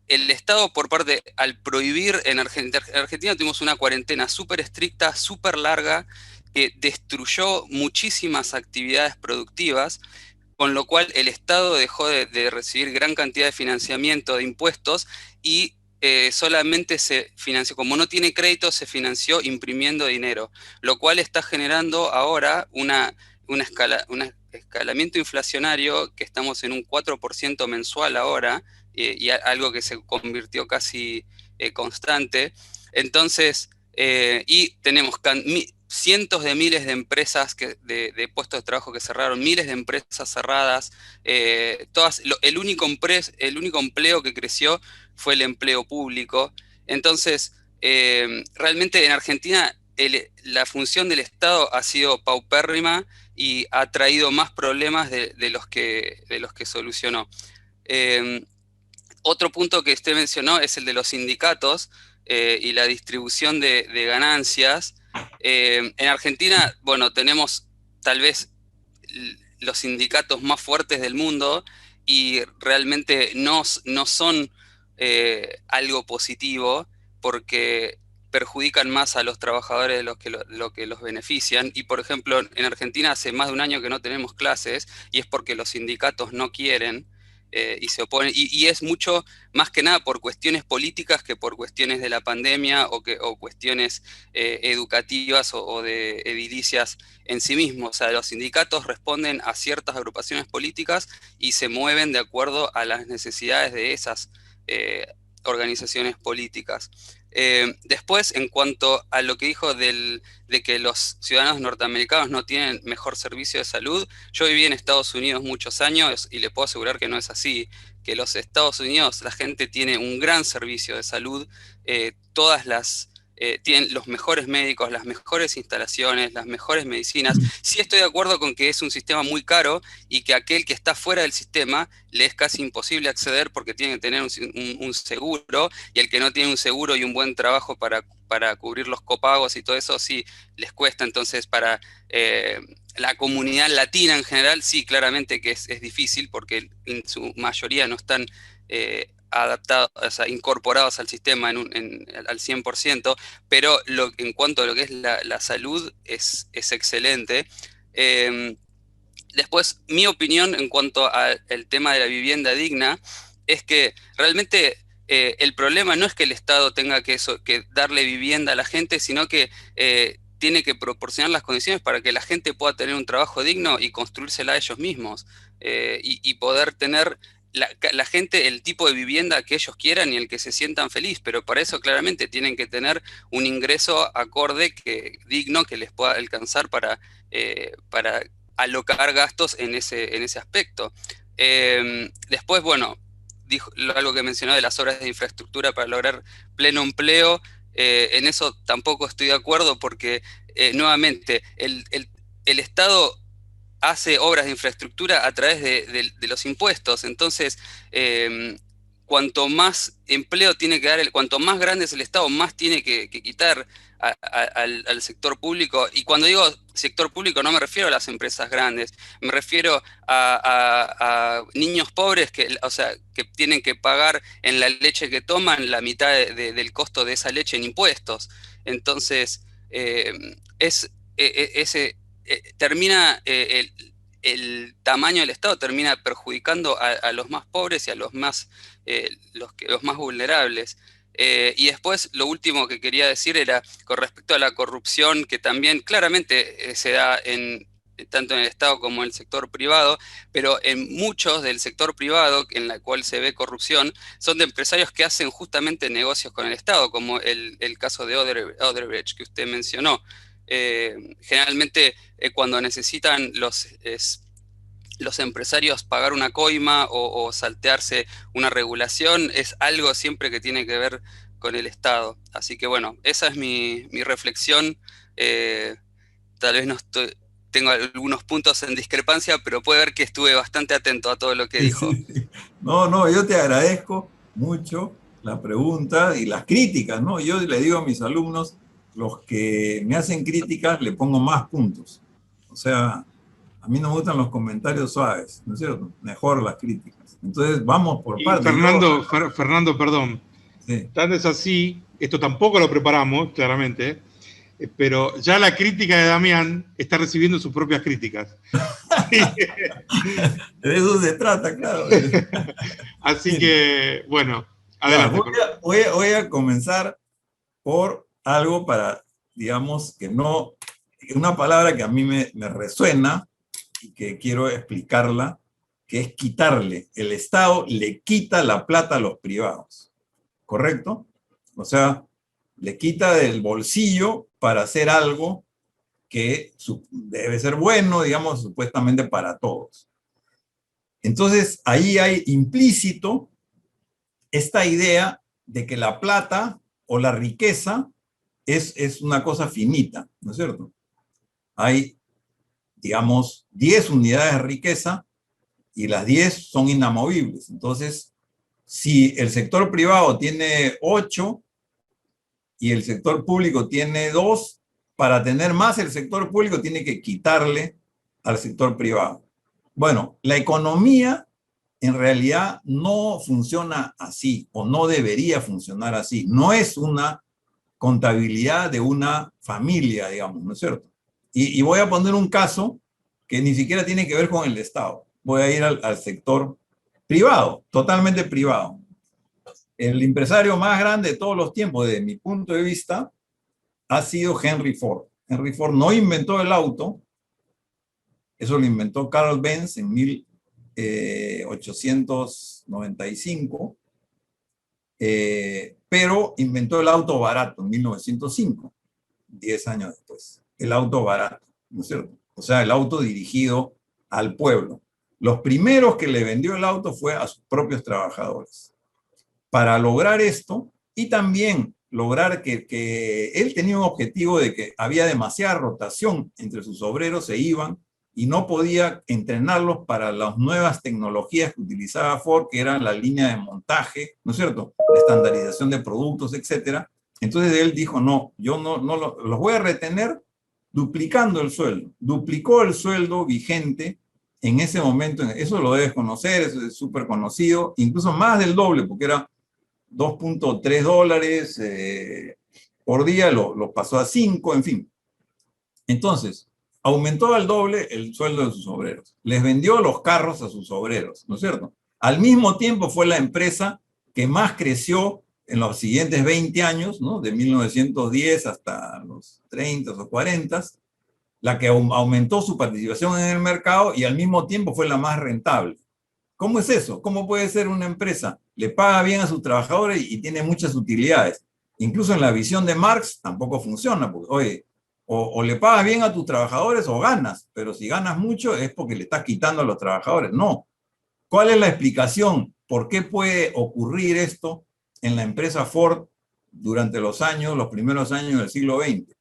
Estado por parte, al prohibir en Argentina tuvimos una cuarentena súper estricta, súper larga, que destruyó muchísimas actividades productivas, con lo cual el Estado dejó de recibir gran cantidad de financiamiento de impuestos y solamente se financió, como no tiene crédito, se financió imprimiendo dinero, lo cual está generando ahora un escalamiento inflacionario que estamos en un 4% mensual ahora, y algo que se convirtió casi constante. Entonces, y tenemos cientos de miles de empresas, de puestos de trabajo que cerraron, miles de empresas cerradas, el único empleo que creció fue el empleo público. Entonces, realmente en Argentina la función del Estado ha sido paupérrima y ha traído más problemas de los que solucionó. Otro punto que usted mencionó es el de los sindicatos y la distribución de ganancias. En Argentina, bueno, tenemos tal vez los sindicatos más fuertes del mundo y realmente no son algo positivo porque perjudican más a los trabajadores de lo que los benefician. Y por ejemplo, en Argentina hace más de un año que no tenemos clases y es porque los sindicatos no quieren. Y se oponen, y es mucho más que nada por cuestiones políticas que por cuestiones de la pandemia o cuestiones educativas o de edilicias en sí mismos. O sea, los sindicatos responden a ciertas agrupaciones políticas y se mueven de acuerdo a las necesidades de esas organizaciones políticas. Después, en cuanto a lo que dijo de que los ciudadanos norteamericanos no tienen mejor servicio de salud, yo viví en Estados Unidos muchos años y le puedo asegurar que no es así, que los Estados Unidos la gente tiene un gran servicio de salud, tienen los mejores médicos, las mejores instalaciones, las mejores medicinas. Sí estoy de acuerdo con que es un sistema muy caro y que aquel que está fuera del sistema le es casi imposible acceder porque tiene que tener un seguro, y el que no tiene un seguro y un buen trabajo para cubrir los copagos y todo eso, sí les cuesta. Entonces, para la comunidad latina en general, sí, claramente que es difícil porque en su mayoría no están adaptados, o sea, incorporados al sistema al 100%, pero en cuanto a lo que es la salud es excelente. Después, mi opinión en cuanto al tema de la vivienda digna es que realmente el problema no es que el Estado tenga que darle vivienda a la gente, sino que tiene que proporcionar las condiciones para que la gente pueda tener un trabajo digno y construírsela a ellos mismos, y poder tener la gente el tipo de vivienda que ellos quieran y el que se sientan feliz, pero para eso claramente tienen que tener un ingreso acorde, digno, que les pueda alcanzar para alocar gastos en ese aspecto. Después, bueno, dijo algo que mencionó de las obras de infraestructura para lograr pleno empleo. En eso tampoco estoy de acuerdo porque, nuevamente, el Estado hace obras de infraestructura a través de los impuestos. Entonces, cuanto más empleo tiene que dar, cuanto más grande es el Estado, más tiene que quitar al sector público. Y cuando digo sector público no me refiero a las empresas grandes, me refiero a niños pobres que tienen que pagar en la leche que toman la mitad del costo de esa leche en impuestos. Entonces, termina el tamaño del Estado termina perjudicando a los más pobres y a los más vulnerables. Y después lo último que quería decir era con respecto a la corrupción, que también claramente se da tanto en el Estado como en el sector privado, pero en muchos del sector privado en la cual se ve corrupción son de empresarios que hacen justamente negocios con el Estado, como el caso de Odebrecht que usted mencionó. Generalmente cuando necesitan los empresarios pagar una coima o saltearse una regulación, es algo siempre que tiene que ver con el Estado. Así que bueno, esa es mi reflexión. Tal vez tengo algunos puntos en discrepancia, pero puede ver que estuve bastante atento a todo lo que dijo. Sí. No, yo te agradezco mucho la pregunta y las críticas, ¿no? Yo le digo a mis alumnos, los que me hacen críticas, le pongo más puntos. O sea, a mí no me gustan los comentarios suaves, ¿no es cierto? Mejor las críticas. Entonces, vamos por partes. Fernando, perdón. Sí. Tanto es así, esto tampoco lo preparamos, claramente, pero ya la crítica de Damián está recibiendo sus propias críticas. De eso se trata, claro. Así que, bueno, adelante. Voy a comenzar por algo para, digamos, una palabra que a mí me resuena y que quiero explicarla, que es quitarle. El Estado le quita la plata a los privados, ¿correcto? O sea, le quita del bolsillo para hacer algo que debe ser bueno, digamos, supuestamente para todos. Entonces, ahí hay implícito esta idea de que la plata o la riqueza es una cosa finita, ¿no es cierto? Hay, digamos, 10 unidades de riqueza y las 10 son inamovibles. Entonces, si el sector privado tiene 8 y el sector público tiene 2, para tener más el sector público tiene que quitarle al sector privado. Bueno, la economía en realidad no funciona así o no debería funcionar así. No es una contabilidad de una familia, digamos, ¿no es cierto? Y voy a poner un caso que ni siquiera tiene que ver con el Estado. Voy a ir al sector privado, totalmente privado. El empresario más grande de todos los tiempos, desde mi punto de vista, ha sido Henry Ford. Henry Ford no inventó el auto, eso lo inventó Carl Benz en 1895, pero inventó el auto barato en 1905, 10 años después. El auto barato, ¿no es cierto? O sea, el auto dirigido al pueblo. Los primeros que le vendió el auto fue a sus propios trabajadores. Para lograr esto, y también lograr que él tenía un objetivo de que había demasiada rotación entre sus obreros, se iban, y no podía entrenarlos para las nuevas tecnologías que utilizaba Ford, que eran la línea de montaje, ¿no es cierto?, la estandarización de productos, etc. Entonces él dijo, no, yo no los voy a retener duplicando el sueldo. Duplicó el sueldo vigente en ese momento, eso lo debes conocer, eso es súper conocido, incluso más del doble, porque era $2.3 por día, lo pasó a 5, en fin. Entonces, aumentó al doble el sueldo de sus obreros. Les vendió los carros a sus obreros, ¿no es cierto? Al mismo tiempo fue la empresa que más creció en los siguientes 20 años, ¿no? De 1910 hasta los 30 o 40, la que aumentó su participación en el mercado y al mismo tiempo fue la más rentable. ¿Cómo es eso? ¿Cómo puede ser una empresa? Le paga bien a sus trabajadores y tiene muchas utilidades. Incluso en la visión de Marx tampoco funciona, porque, oye, o le pagas bien a tus trabajadores o ganas, pero si ganas mucho es porque le estás quitando a los trabajadores. No. ¿Cuál es la explicación? ¿Por qué puede ocurrir esto en la empresa Ford durante los primeros años del siglo XX?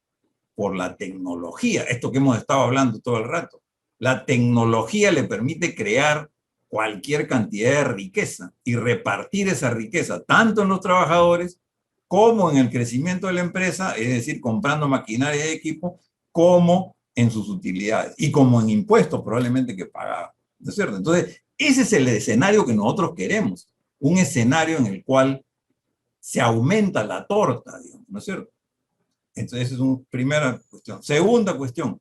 Por la tecnología, esto que hemos estado hablando todo el rato. La tecnología le permite crear cualquier cantidad de riqueza y repartir esa riqueza tanto en los trabajadores como en el crecimiento de la empresa, es decir, comprando maquinaria y equipo, como en sus utilidades y como en impuestos probablemente que pagaba, ¿no es cierto? Entonces, ese es el escenario que nosotros queremos, un escenario en el cual se aumenta la torta, digamos, ¿no es cierto? Entonces, esa es una primera cuestión. Segunda cuestión,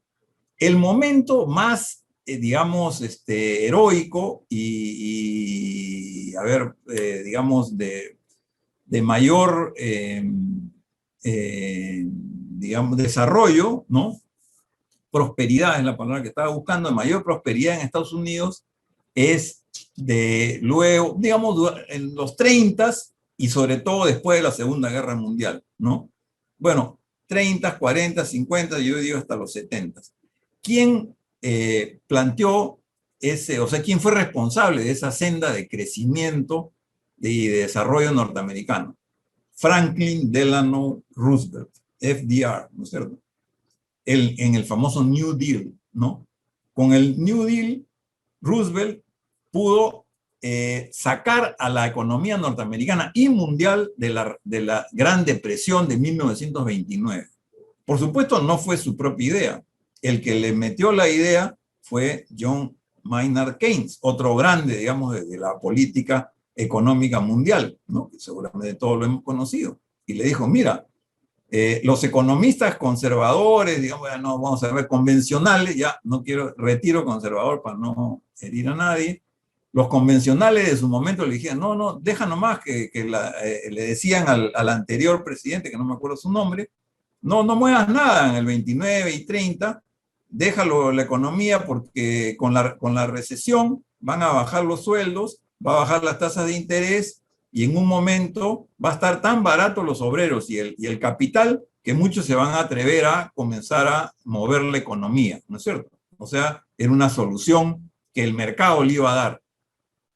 el momento más, digamos, heroico y a ver, digamos, de mayor, digamos, desarrollo, ¿no? Prosperidad es la palabra que estaba buscando, de mayor prosperidad en Estados Unidos es de luego, digamos, en los 30s y sobre todo después de la Segunda Guerra Mundial, ¿no? Bueno, 30, 40, 50, yo digo hasta los 70. ¿Quién planteó ese, o sea, quién fue responsable de esa senda de crecimiento y de desarrollo norteamericano? Franklin Delano Roosevelt, FDR, ¿no es cierto? En el famoso New Deal, ¿no? Con el New Deal, Roosevelt pudo sacar a la economía norteamericana y mundial de la Gran Depresión de 1929. Por supuesto, no fue su propia idea. El que le metió la idea fue John Maynard Keynes, otro grande, digamos, de la política económica mundial, ¿no? Que seguramente todos lo hemos conocido. Y le dijo, mira, los economistas conservadores, digamos, ya no vamos a ver, convencionales, ya no quiero, retiro conservador para no herir a nadie. Los convencionales de su momento le dijeron, no, no, deja nomás que le decían al anterior presidente, que no me acuerdo su nombre, no muevas nada en el 29 y 30, déjalo la economía porque con la recesión van a bajar los sueldos, va a bajar las tasas de interés y en un momento va a estar tan barato los obreros y el capital que muchos se van a atrever a comenzar a mover la economía, ¿no es cierto? O sea, era una solución que el mercado le iba a dar.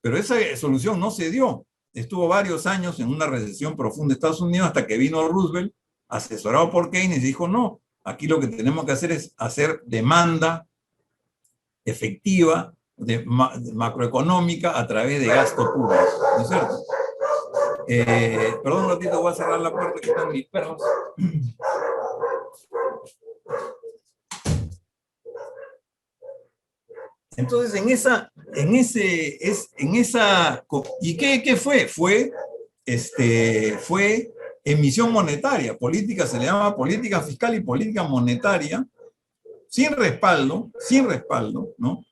Pero esa solución no se dio. Estuvo varios años en una recesión profunda de Estados Unidos hasta que vino Roosevelt, asesorado por Keynes, y dijo, no, aquí lo que tenemos que hacer es hacer demanda efectiva, macroeconómica, a través de gasto público, ¿no es cierto? Perdón un ratito, voy a cerrar la puerta que están mis perros. Entonces, ¿y qué fue? Fue emisión monetaria, política, se le llama política fiscal y política monetaria, sin respaldo, ¿no?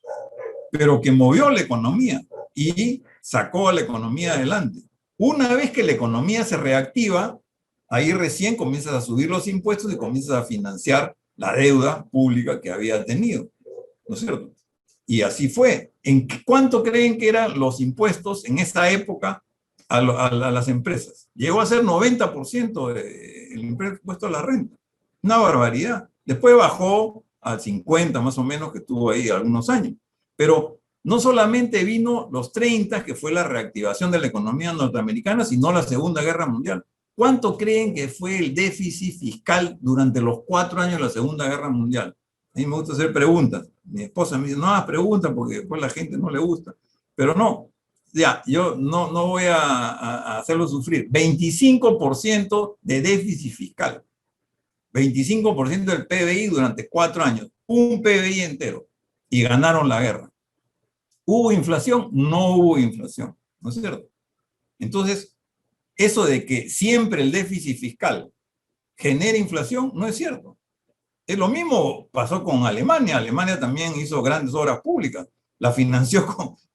Pero que movió la economía y sacó a la economía adelante. Una vez que la economía se reactiva, ahí recién comienzas a subir los impuestos y comienzas a financiar la deuda pública que había tenido, ¿no es cierto? Y así fue. ¿En cuánto creen que eran los impuestos en esa época a las empresas? Llegó a ser 90% el impuesto a la renta. Una barbaridad. Después bajó al 50 más o menos, que estuvo ahí algunos años. Pero no solamente vino los 30, que fue la reactivación de la economía norteamericana, sino la Segunda Guerra Mundial. ¿Cuánto creen que fue el déficit fiscal durante los 4 años de la Segunda Guerra Mundial? A mí me gusta hacer preguntas. Mi esposa me dice, no hagas preguntas porque después a la gente no le gusta. Pero no, ya, yo no voy a hacerlo sufrir. 25% de déficit fiscal. 25% del PBI durante 4 años. Un PBI entero. Y ganaron la guerra. ¿Hubo inflación? No hubo inflación. ¿No es cierto? Entonces, eso de que siempre el déficit fiscal genera inflación, no es cierto. Es lo mismo pasó con Alemania. Alemania también hizo grandes obras públicas. La financió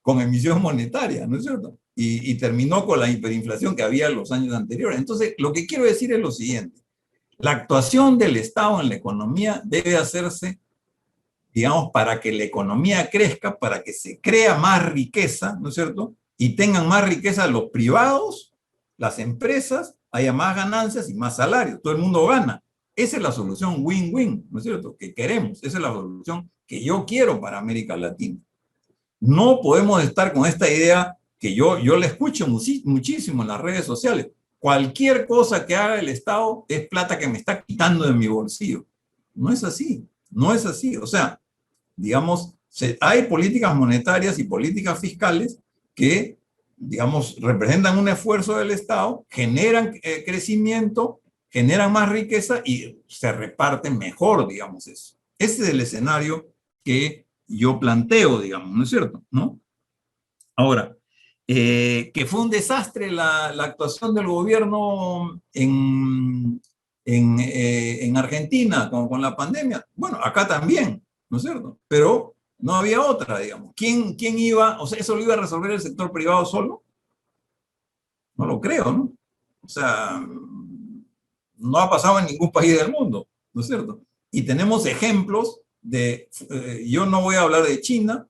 con emisión monetaria, ¿no es cierto? Y terminó con la hiperinflación que había en los años anteriores. Entonces, lo que quiero decir es lo siguiente. La actuación del Estado en la economía debe hacerse, digamos, para que la economía crezca, para que se crea más riqueza, ¿no es cierto? Y tengan más riqueza los privados, las empresas, haya más ganancias y más salarios. Todo el mundo gana. Esa es la solución win-win, ¿no es cierto? Que queremos. Esa es la solución que yo quiero para América Latina. No podemos estar con esta idea que yo la escucho muchísimo en las redes sociales. Cualquier cosa que haga el Estado es plata que me está quitando de mi bolsillo. No es así, no es así. O sea, digamos, Hay políticas monetarias y políticas fiscales que, digamos, representan un esfuerzo del Estado, generan crecimiento, generan más riqueza y se reparten mejor, digamos eso. Ese es el escenario que yo planteo, digamos, ¿no es cierto? ¿No? Ahora, que fue un desastre la actuación del gobierno en Argentina con la pandemia. Bueno, acá también, ¿no es cierto? Pero no había otra, digamos. ¿Quién iba? O sea, ¿eso lo iba a resolver el sector privado solo? No lo creo, ¿no? O sea, no ha pasado en ningún país del mundo, ¿no es cierto? Y tenemos ejemplos de, yo no voy a hablar de China,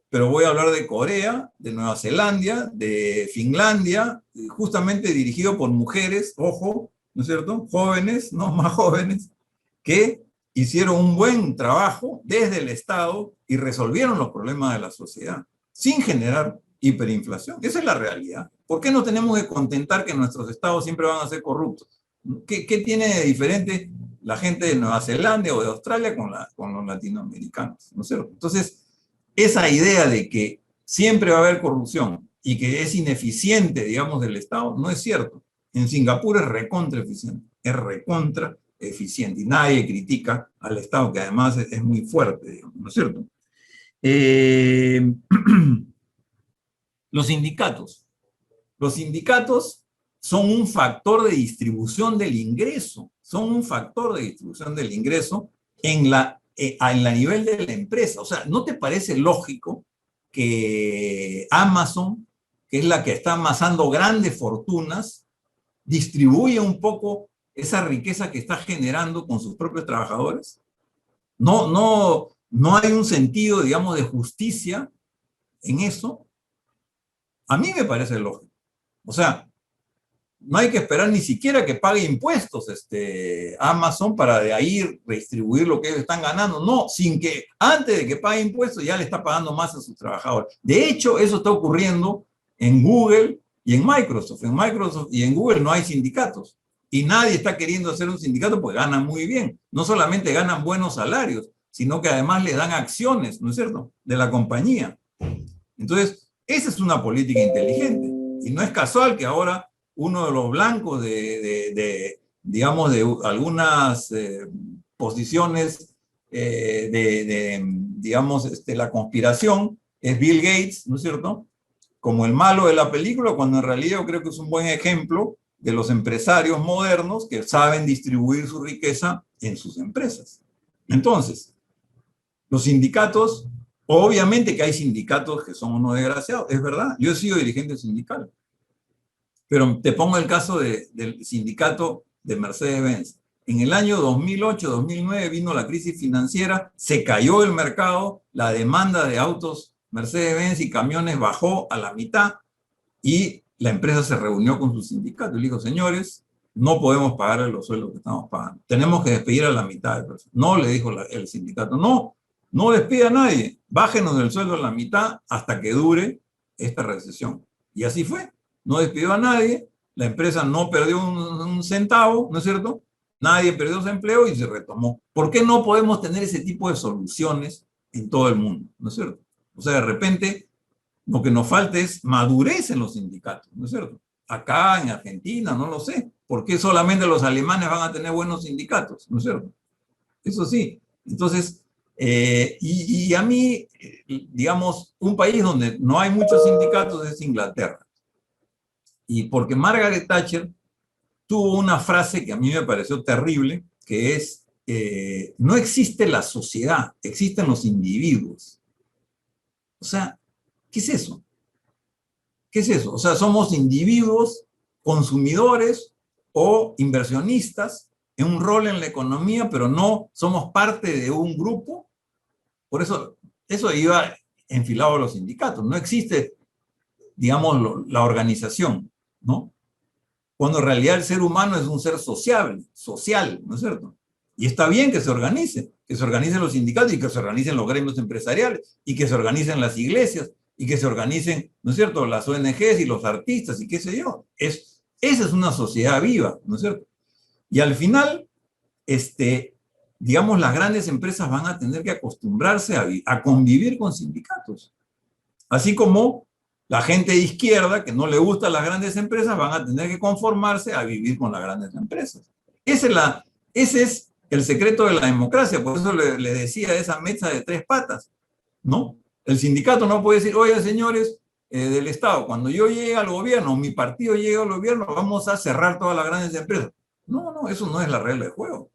pero voy a hablar de Corea, de Nueva Zelanda, de Finlandia, justamente dirigido por mujeres, ojo, ¿no es cierto? Jóvenes, no más jóvenes, que hicieron un buen trabajo desde el Estado y resolvieron los problemas de la sociedad, sin generar hiperinflación. Esa es la realidad. ¿Por qué no tenemos que contentar que nuestros estados siempre van a ser corruptos? ¿Qué tiene de diferente la gente de Nueva Zelanda o de Australia con los latinoamericanos? ¿No es cierto? Entonces, esa idea de que siempre va a haber corrupción y que es ineficiente, digamos, del Estado, no es cierto. En Singapur es recontra eficiente y nadie critica al Estado, que además es muy fuerte, digamos, ¿no es cierto? Los sindicatos. Los sindicatos son un factor de distribución del ingreso, en la nivel de la empresa. O sea, ¿no te parece lógico que Amazon, que es la que está amasando grandes fortunas, distribuya un poco esa riqueza que está generando con sus propios trabajadores? No hay un sentido, digamos, de justicia en eso. A mí me parece lógico. O sea, no hay que esperar ni siquiera que pague impuestos Amazon para de ahí redistribuir lo que ellos están ganando. No, sin que antes de que pague impuestos ya le está pagando más a sus trabajadores. De hecho, eso está ocurriendo en Google y en Microsoft. En Microsoft y en Google no hay sindicatos. Y nadie está queriendo hacer un sindicato porque ganan muy bien. No solamente ganan buenos salarios, sino que además le dan acciones, ¿no es cierto?, de la compañía. Entonces, esa es una política inteligente. Y no es casual que ahora uno de los blancos digamos, de algunas posiciones digamos, la conspiración es Bill Gates, ¿no es cierto?, como el malo de la película, cuando en realidad yo creo que es un buen ejemplo de los empresarios modernos que saben distribuir su riqueza en sus empresas. Entonces, los sindicatos, obviamente que hay sindicatos que son unos desgraciados, es verdad, yo he sido dirigente sindical, pero te pongo el caso del sindicato de Mercedes-Benz. En el año 2008-2009 vino la crisis financiera, se cayó el mercado, la demanda de autos Mercedes-Benz y camiones bajó a la mitad y la empresa se reunió con su sindicato y le dijo, señores, no podemos pagar los sueldos que estamos pagando. Tenemos que despedir a la mitad de personas. No, le dijo el sindicato, no despida a nadie. Bájenos del sueldo a la mitad hasta que dure esta recesión. Y así fue. No despidió a nadie, la empresa no perdió un centavo, ¿no es cierto? Nadie perdió su empleo y se retomó. ¿Por qué no podemos tener ese tipo de soluciones en todo el mundo? ¿No es cierto? O sea, de repente, lo que nos falta es madurez en los sindicatos, ¿no es cierto? Acá, en Argentina, no lo sé. ¿Por qué solamente los alemanes van a tener buenos sindicatos? ¿No es cierto? Eso sí. Entonces, y a mí, digamos, un país donde no hay muchos sindicatos es Inglaterra. Y porque Margaret Thatcher tuvo una frase que a mí me pareció terrible, que es, no existe la sociedad, existen los individuos. O sea, ¿qué es eso? ¿Qué es eso? O sea, somos individuos, consumidores o inversionistas en un rol en la economía, pero no somos parte de un grupo. Por eso iba enfilado a los sindicatos. No existe, digamos, la organización, ¿no? Cuando en realidad el ser humano es un ser social, ¿no es cierto? Y está bien que se organicen los sindicatos y que se organicen los gremios empresariales y que se organicen las iglesias y que se organicen, ¿no es cierto?, las ONGs y los artistas y qué sé yo. Esa es una sociedad viva, ¿no es cierto? Y al final, digamos, las grandes empresas van a tener que acostumbrarse a convivir con sindicatos. Así como la gente de izquierda, que no le gustan las grandes empresas, van a tener que conformarse a vivir con las grandes empresas. Ese es el secreto de la democracia. Por eso le decía esa mesa de tres patas, ¿no? El sindicato no puede decir, oye, señores del Estado, cuando yo llegue al gobierno, mi partido llegue al gobierno, vamos a cerrar todas las grandes empresas. No, eso no es la regla de juego.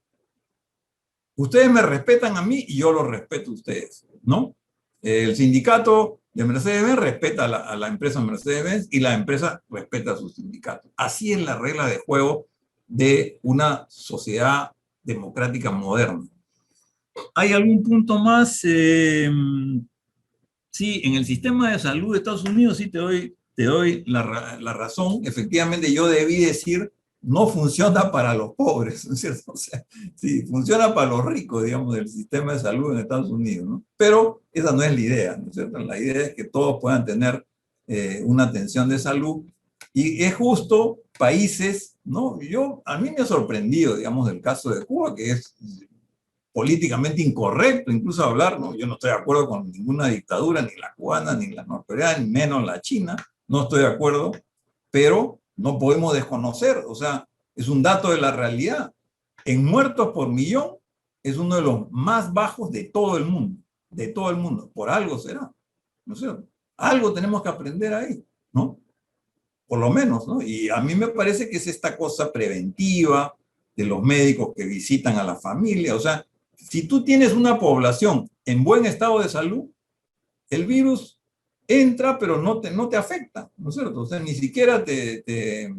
Ustedes me respetan a mí y yo los respeto a ustedes, ¿no? El sindicato de Mercedes-Benz respeta a la empresa Mercedes-Benz y la empresa respeta a sus sindicatos. Así es la regla de juego de una sociedad democrática moderna. ¿Hay algún punto más? Sí, en el sistema de salud de Estados Unidos sí te doy la razón. Efectivamente, yo debí decir, no funciona para los pobres, ¿no es cierto? O sea, sí, funciona para los ricos, digamos, del sistema de salud en Estados Unidos, ¿no? Pero esa no es la idea, ¿no es cierto? La idea es que todos puedan tener una atención de salud. Y es justo países, ¿no? A mí me ha sorprendido, digamos, el caso de Cuba, que es políticamente incorrecto incluso hablar, ¿no? Yo no estoy de acuerdo con ninguna dictadura, ni la cubana, ni la norcoreana, ni menos la china, no estoy de acuerdo, pero no podemos desconocer, o sea, es un dato de la realidad. En muertos por millón es uno de los más bajos de todo el mundo, por algo será, ¿no es cierto? Algo tenemos que aprender ahí, ¿no? Por lo menos, ¿no? Y a mí me parece que es esta cosa preventiva de los médicos que visitan a la familia, o sea, si tú tienes una población en buen estado de salud, el virus entra, pero no te afecta, ¿no es cierto? O sea, ni siquiera te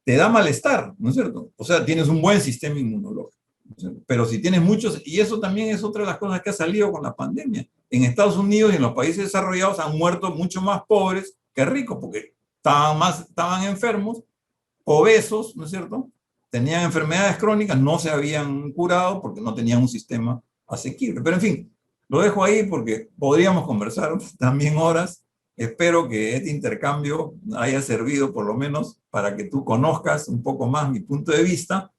da malestar, ¿no es cierto? O sea, tienes un buen sistema inmunológico. ¿No? Pero si tienes muchos, y eso también es otra de las cosas que ha salido con la pandemia. En Estados Unidos y en los países desarrollados han muerto mucho más pobres que ricos, porque estaban enfermos, obesos, ¿no es cierto? Tenían enfermedades crónicas, no se habían curado porque no tenían un sistema asequible. Pero en fin, lo dejo ahí porque podríamos conversar también horas. Espero que este intercambio haya servido por lo menos para que tú conozcas un poco más mi punto de vista.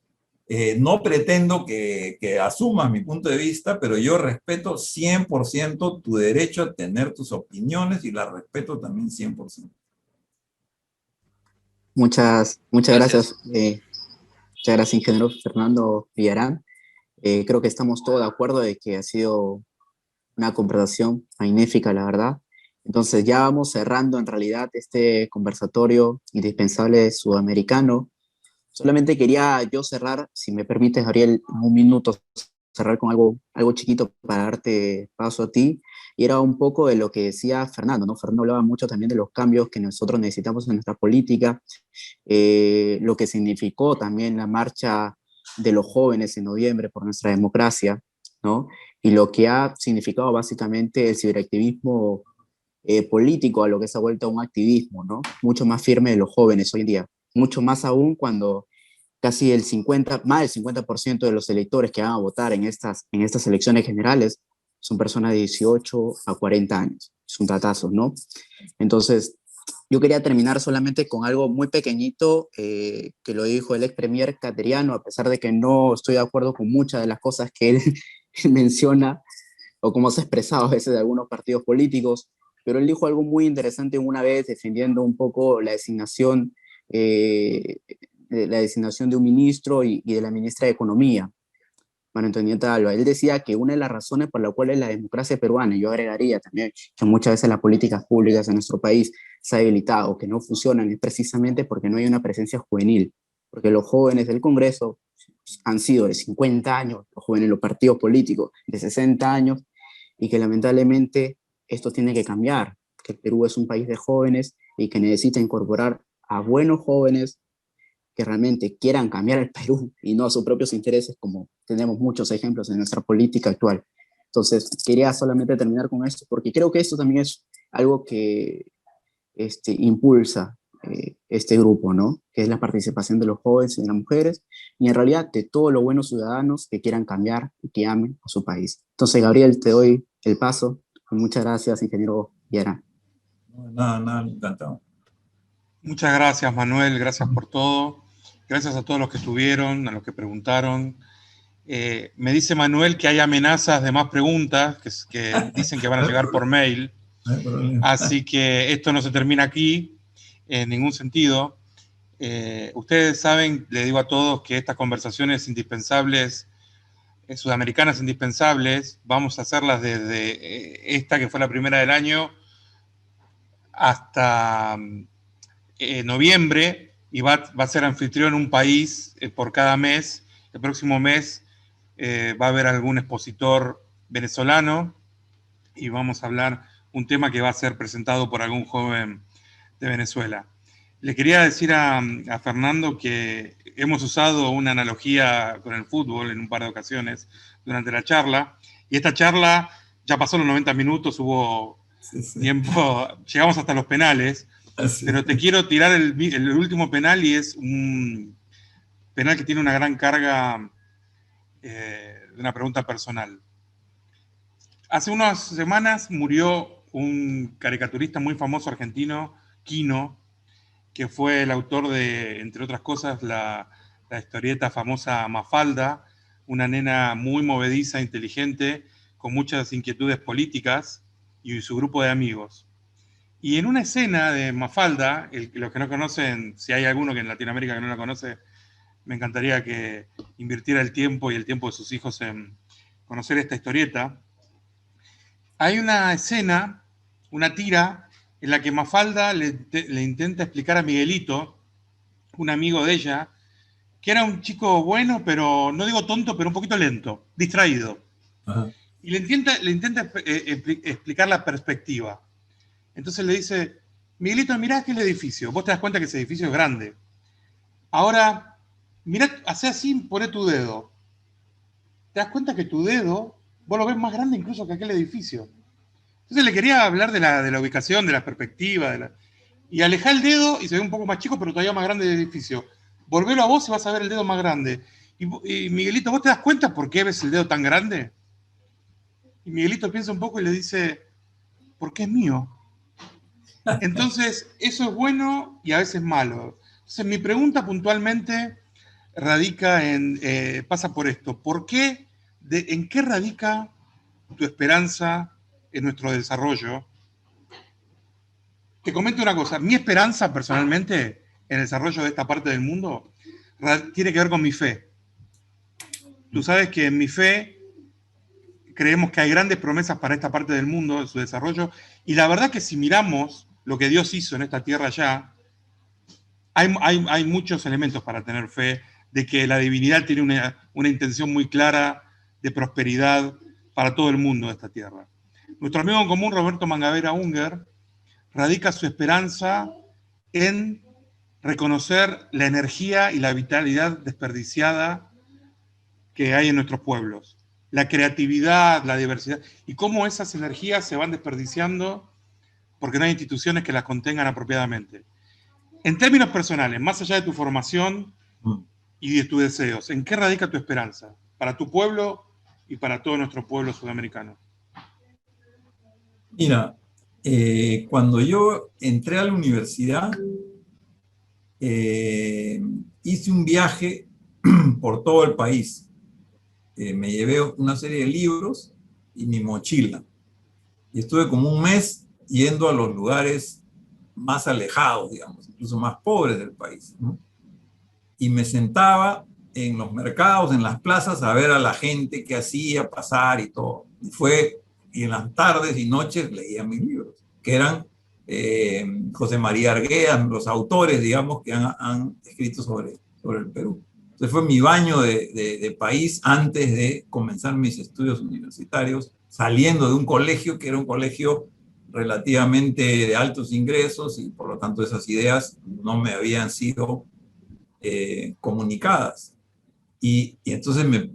No pretendo que asumas mi punto de vista, pero yo respeto 100% tu derecho a tener tus opiniones y las respeto también 100%. Muchas gracias. Muchas gracias, ingeniero Fernando Villarán. Creo que estamos todos de acuerdo de que ha sido una conversación magnífica, la verdad. Entonces ya vamos cerrando en realidad este conversatorio indispensable sudamericano. Solamente quería yo cerrar, si me permites, Gabriel, en un minuto, cerrar con algo chiquito para darte paso a ti. Y era un poco de lo que decía Fernando, ¿no? Fernando hablaba mucho también de los cambios que nosotros necesitamos en nuestra política, lo que significó también la marcha de los jóvenes en noviembre por nuestra democracia, ¿no? Y lo que ha significado básicamente el ciberactivismo político, a lo que se ha vuelto un activismo, ¿no? Mucho más firme de los jóvenes hoy en día, mucho más aún cuando casi más del 50% de los electores que van a votar en estas elecciones generales son personas de 18 a 40 años. Es un datazo, ¿no? Entonces, yo quería terminar solamente con algo muy pequeñito que lo dijo el ex premier cateriano, a pesar de que no estoy de acuerdo con muchas de las cosas que él menciona o cómo se ha expresado a veces de algunos partidos políticos, pero él dijo algo muy interesante una vez defendiendo un poco la designación de un ministro y de la ministra de Economía, María Antonieta Alba. Él decía que una de las razones por las cuales la democracia peruana, y yo agregaría también que muchas veces las políticas públicas en nuestro país se ha debilitado, que no funcionan, es precisamente porque no hay una presencia juvenil, porque los jóvenes del Congreso han sido de 50 años, los jóvenes de los partidos políticos de 60 años, y que lamentablemente esto tiene que cambiar, que el Perú es un país de jóvenes y que necesita incorporar a buenos jóvenes que realmente quieran cambiar el Perú y no a sus propios intereses, como tenemos muchos ejemplos en nuestra política actual. Entonces, quería solamente terminar con esto, porque creo que esto también es algo que impulsa este grupo, ¿no? Que es la participación de los jóvenes y de las mujeres, y en realidad de todos los buenos ciudadanos que quieran cambiar y que amen a su país. Entonces, Gabriel, te doy el paso. Muchas gracias, ingeniero Villarán. Nada, encantado. Muchas gracias, Manuel, gracias por todo. Gracias a todos los que estuvieron, a los que preguntaron. Me dice Manuel que hay amenazas de más preguntas que dicen que van a llegar por mail. No hay problema. Así que esto no se termina aquí en ningún sentido. Ustedes saben, le digo a todos, que estas conversaciones indispensables, sudamericanas indispensables, vamos a hacerlas desde esta, que fue la primera del año, hasta noviembre, y va a ser anfitrión un país por cada mes. El próximo mes va a haber algún expositor venezolano y vamos a hablar un tema que va a ser presentado por algún joven de Venezuela. Le quería decir a Fernando que hemos usado una analogía con el fútbol en un par de ocasiones durante la charla, y esta charla ya pasó los 90 minutos, hubo tiempo, llegamos hasta los penales, pero te quiero tirar el último penal, y es un penal que tiene una gran carga de una pregunta personal. Hace unas semanas murió un caricaturista muy famoso argentino, Quino, que fue el autor de, entre otras cosas, la historieta famosa Mafalda, una nena muy movediza, inteligente, con muchas inquietudes políticas, y su grupo de amigos. Y en una escena de Mafalda, los que no conocen, si hay alguno que en Latinoamérica que no la conoce, me encantaría que invirtiera el tiempo y el tiempo de sus hijos en conocer esta historieta. Hay una escena, una tira, en la que Mafalda le intenta explicar a Miguelito, un amigo de ella, que era un chico bueno, pero no digo tonto, pero un poquito lento, distraído. Ajá. Y le intenta explicar la perspectiva. Entonces le dice, Miguelito, mirá aquel edificio. Vos te das cuenta que ese edificio es grande. Ahora, mirá, hacé así, poné tu dedo. Te das cuenta que tu dedo, vos lo ves más grande incluso que aquel edificio. Entonces le quería hablar de la ubicación, de la perspectiva, y alejá el dedo y se ve un poco más chico, pero todavía más grande el edificio. Volvelo a vos y vas a ver el dedo más grande. Y Miguelito, ¿vos te das cuenta por qué ves el dedo tan grande? Y Miguelito piensa un poco y le dice, porque es mío. Entonces, eso es bueno y a veces malo. Entonces, mi pregunta puntualmente radica pasa por esto. ¿Por qué, en qué radica tu esperanza en nuestro desarrollo? Te comento una cosa. Mi esperanza, personalmente, en el desarrollo de esta parte del mundo, tiene que ver con mi fe. Tú sabes que en mi fe creemos que hay grandes promesas para esta parte del mundo, en su desarrollo, y la verdad que si miramos lo que Dios hizo en esta tierra ya, hay muchos elementos para tener fe de que la divinidad tiene una intención muy clara de prosperidad para todo el mundo de esta tierra. Nuestro amigo en común, Roberto Mangabeira Unger, radica su esperanza en reconocer la energía y la vitalidad desperdiciada que hay en nuestros pueblos. La creatividad, la diversidad, y cómo esas energías se van desperdiciando porque no hay instituciones que las contengan apropiadamente. En términos personales, más allá de tu formación y de tus deseos, ¿en qué radica tu esperanza para tu pueblo y para todo nuestro pueblo sudamericano? Mira, cuando yo entré a la universidad, hice un viaje por todo el país. Me llevé una serie de libros y mi mochila. Y estuve como un mes yendo a los lugares más alejados, digamos, incluso más pobres del país, ¿no? Y me sentaba en los mercados, en las plazas, a ver a la gente que hacía pasar y todo. Y en las tardes y noches leía mis libros, que eran José María Arguedas, los autores, digamos, que han escrito sobre el Perú. Entonces fue mi baño de país antes de comenzar mis estudios universitarios, saliendo de un colegio que era un colegio relativamente de altos ingresos y por lo tanto esas ideas no me habían sido comunicadas. Y entonces me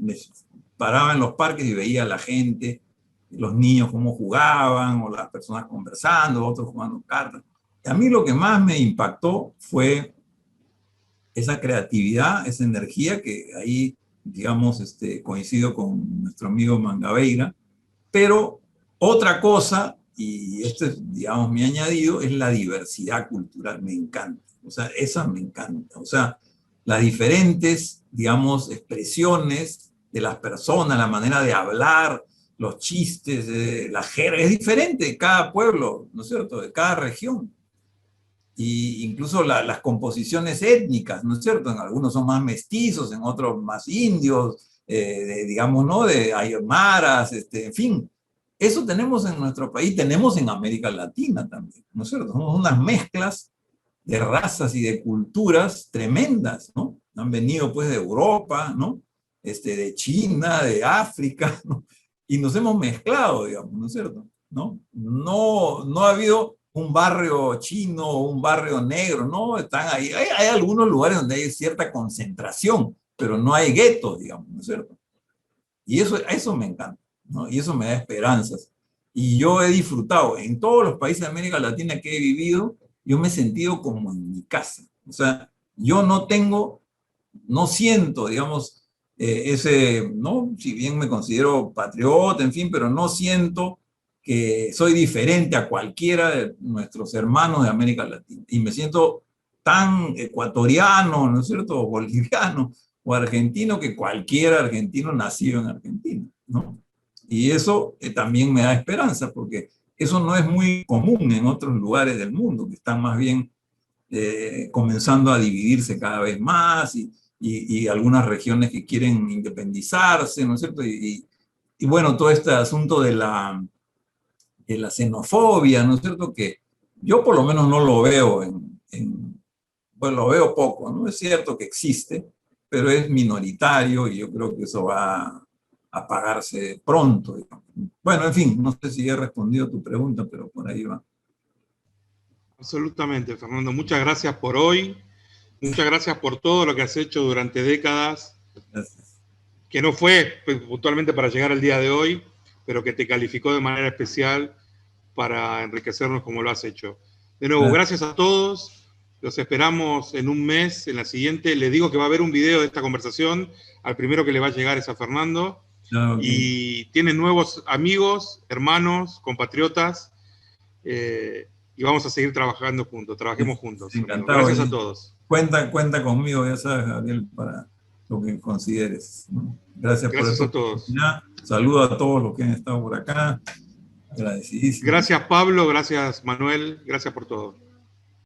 paraba en los parques y veía a la gente, los niños cómo jugaban, o las personas conversando, otros jugando cartas. Y a mí lo que más me impactó fue esa creatividad, esa energía que ahí, digamos, coincido con nuestro amigo Mangabeira, pero otra cosa, y esto es, digamos, mi añadido, es la diversidad cultural, me encanta, o sea, esa me encanta, o sea, las diferentes, digamos, expresiones de las personas, la manera de hablar, los chistes, la jerga, es diferente de cada pueblo, ¿no es cierto?, de cada región. Y incluso las composiciones étnicas, ¿no es cierto? En algunos son más mestizos, en otros más indios, digamos, ¿no? De aymaras, en fin. Eso tenemos en nuestro país, tenemos en América Latina también, ¿no es cierto? Son unas mezclas de razas y de culturas tremendas, ¿no? Han venido pues de Europa, ¿no? De China, de África, ¿no? Y nos hemos mezclado, digamos, ¿no es cierto? No ha habido un barrio chino o un barrio negro, ¿no? Están ahí. Hay algunos lugares donde hay cierta concentración, pero no hay guetos, digamos, ¿no es cierto? Y eso me encanta, ¿no? Y eso me da esperanzas. Y yo he disfrutado en todos los países de América Latina que he vivido, yo me he sentido como en mi casa. O sea, yo no siento, digamos, ¿no? Si bien me considero patriota, en fin, pero no siento que soy diferente a cualquiera de nuestros hermanos de América Latina. Y me siento tan ecuatoriano, ¿no es cierto?, o boliviano o argentino que cualquier argentino nacido en Argentina, ¿no? Y eso también me da esperanza, porque eso no es muy común en otros lugares del mundo, que están más bien comenzando a dividirse cada vez más y algunas regiones que quieren independizarse, ¿no es cierto? Y bueno, todo este asunto de la xenofobia, ¿no es cierto? Que yo por lo menos no lo veo bueno, lo veo poco, ¿no? Es cierto que existe, pero es minoritario y yo creo que eso va a apagarse pronto, digamos. Bueno, en fin, no sé si he respondido a tu pregunta, pero por ahí va. Absolutamente, Fernando. Muchas gracias por hoy. Muchas gracias por todo lo que has hecho durante décadas. Gracias. Que no fue puntualmente para llegar al día de hoy, pero que te calificó de manera especial para enriquecernos como lo has hecho. De nuevo, gracias a todos. Los esperamos en un mes, en la siguiente. Les digo que va a haber un video de esta conversación. Al primero que le va a llegar es a Fernando. Okay. Y tienen nuevos amigos, hermanos, compatriotas. Y vamos a seguir trabajando juntos. Trabajemos juntos. Encantado. Gracias a todos. Cuenta conmigo, ya sabes, Gabriel, para lo que consideres, ¿no? Gracias por a todos. Saludos a todos los que han estado por acá. Agradecidísimo. Gracias, Pablo. Gracias, Manuel. Gracias por todo.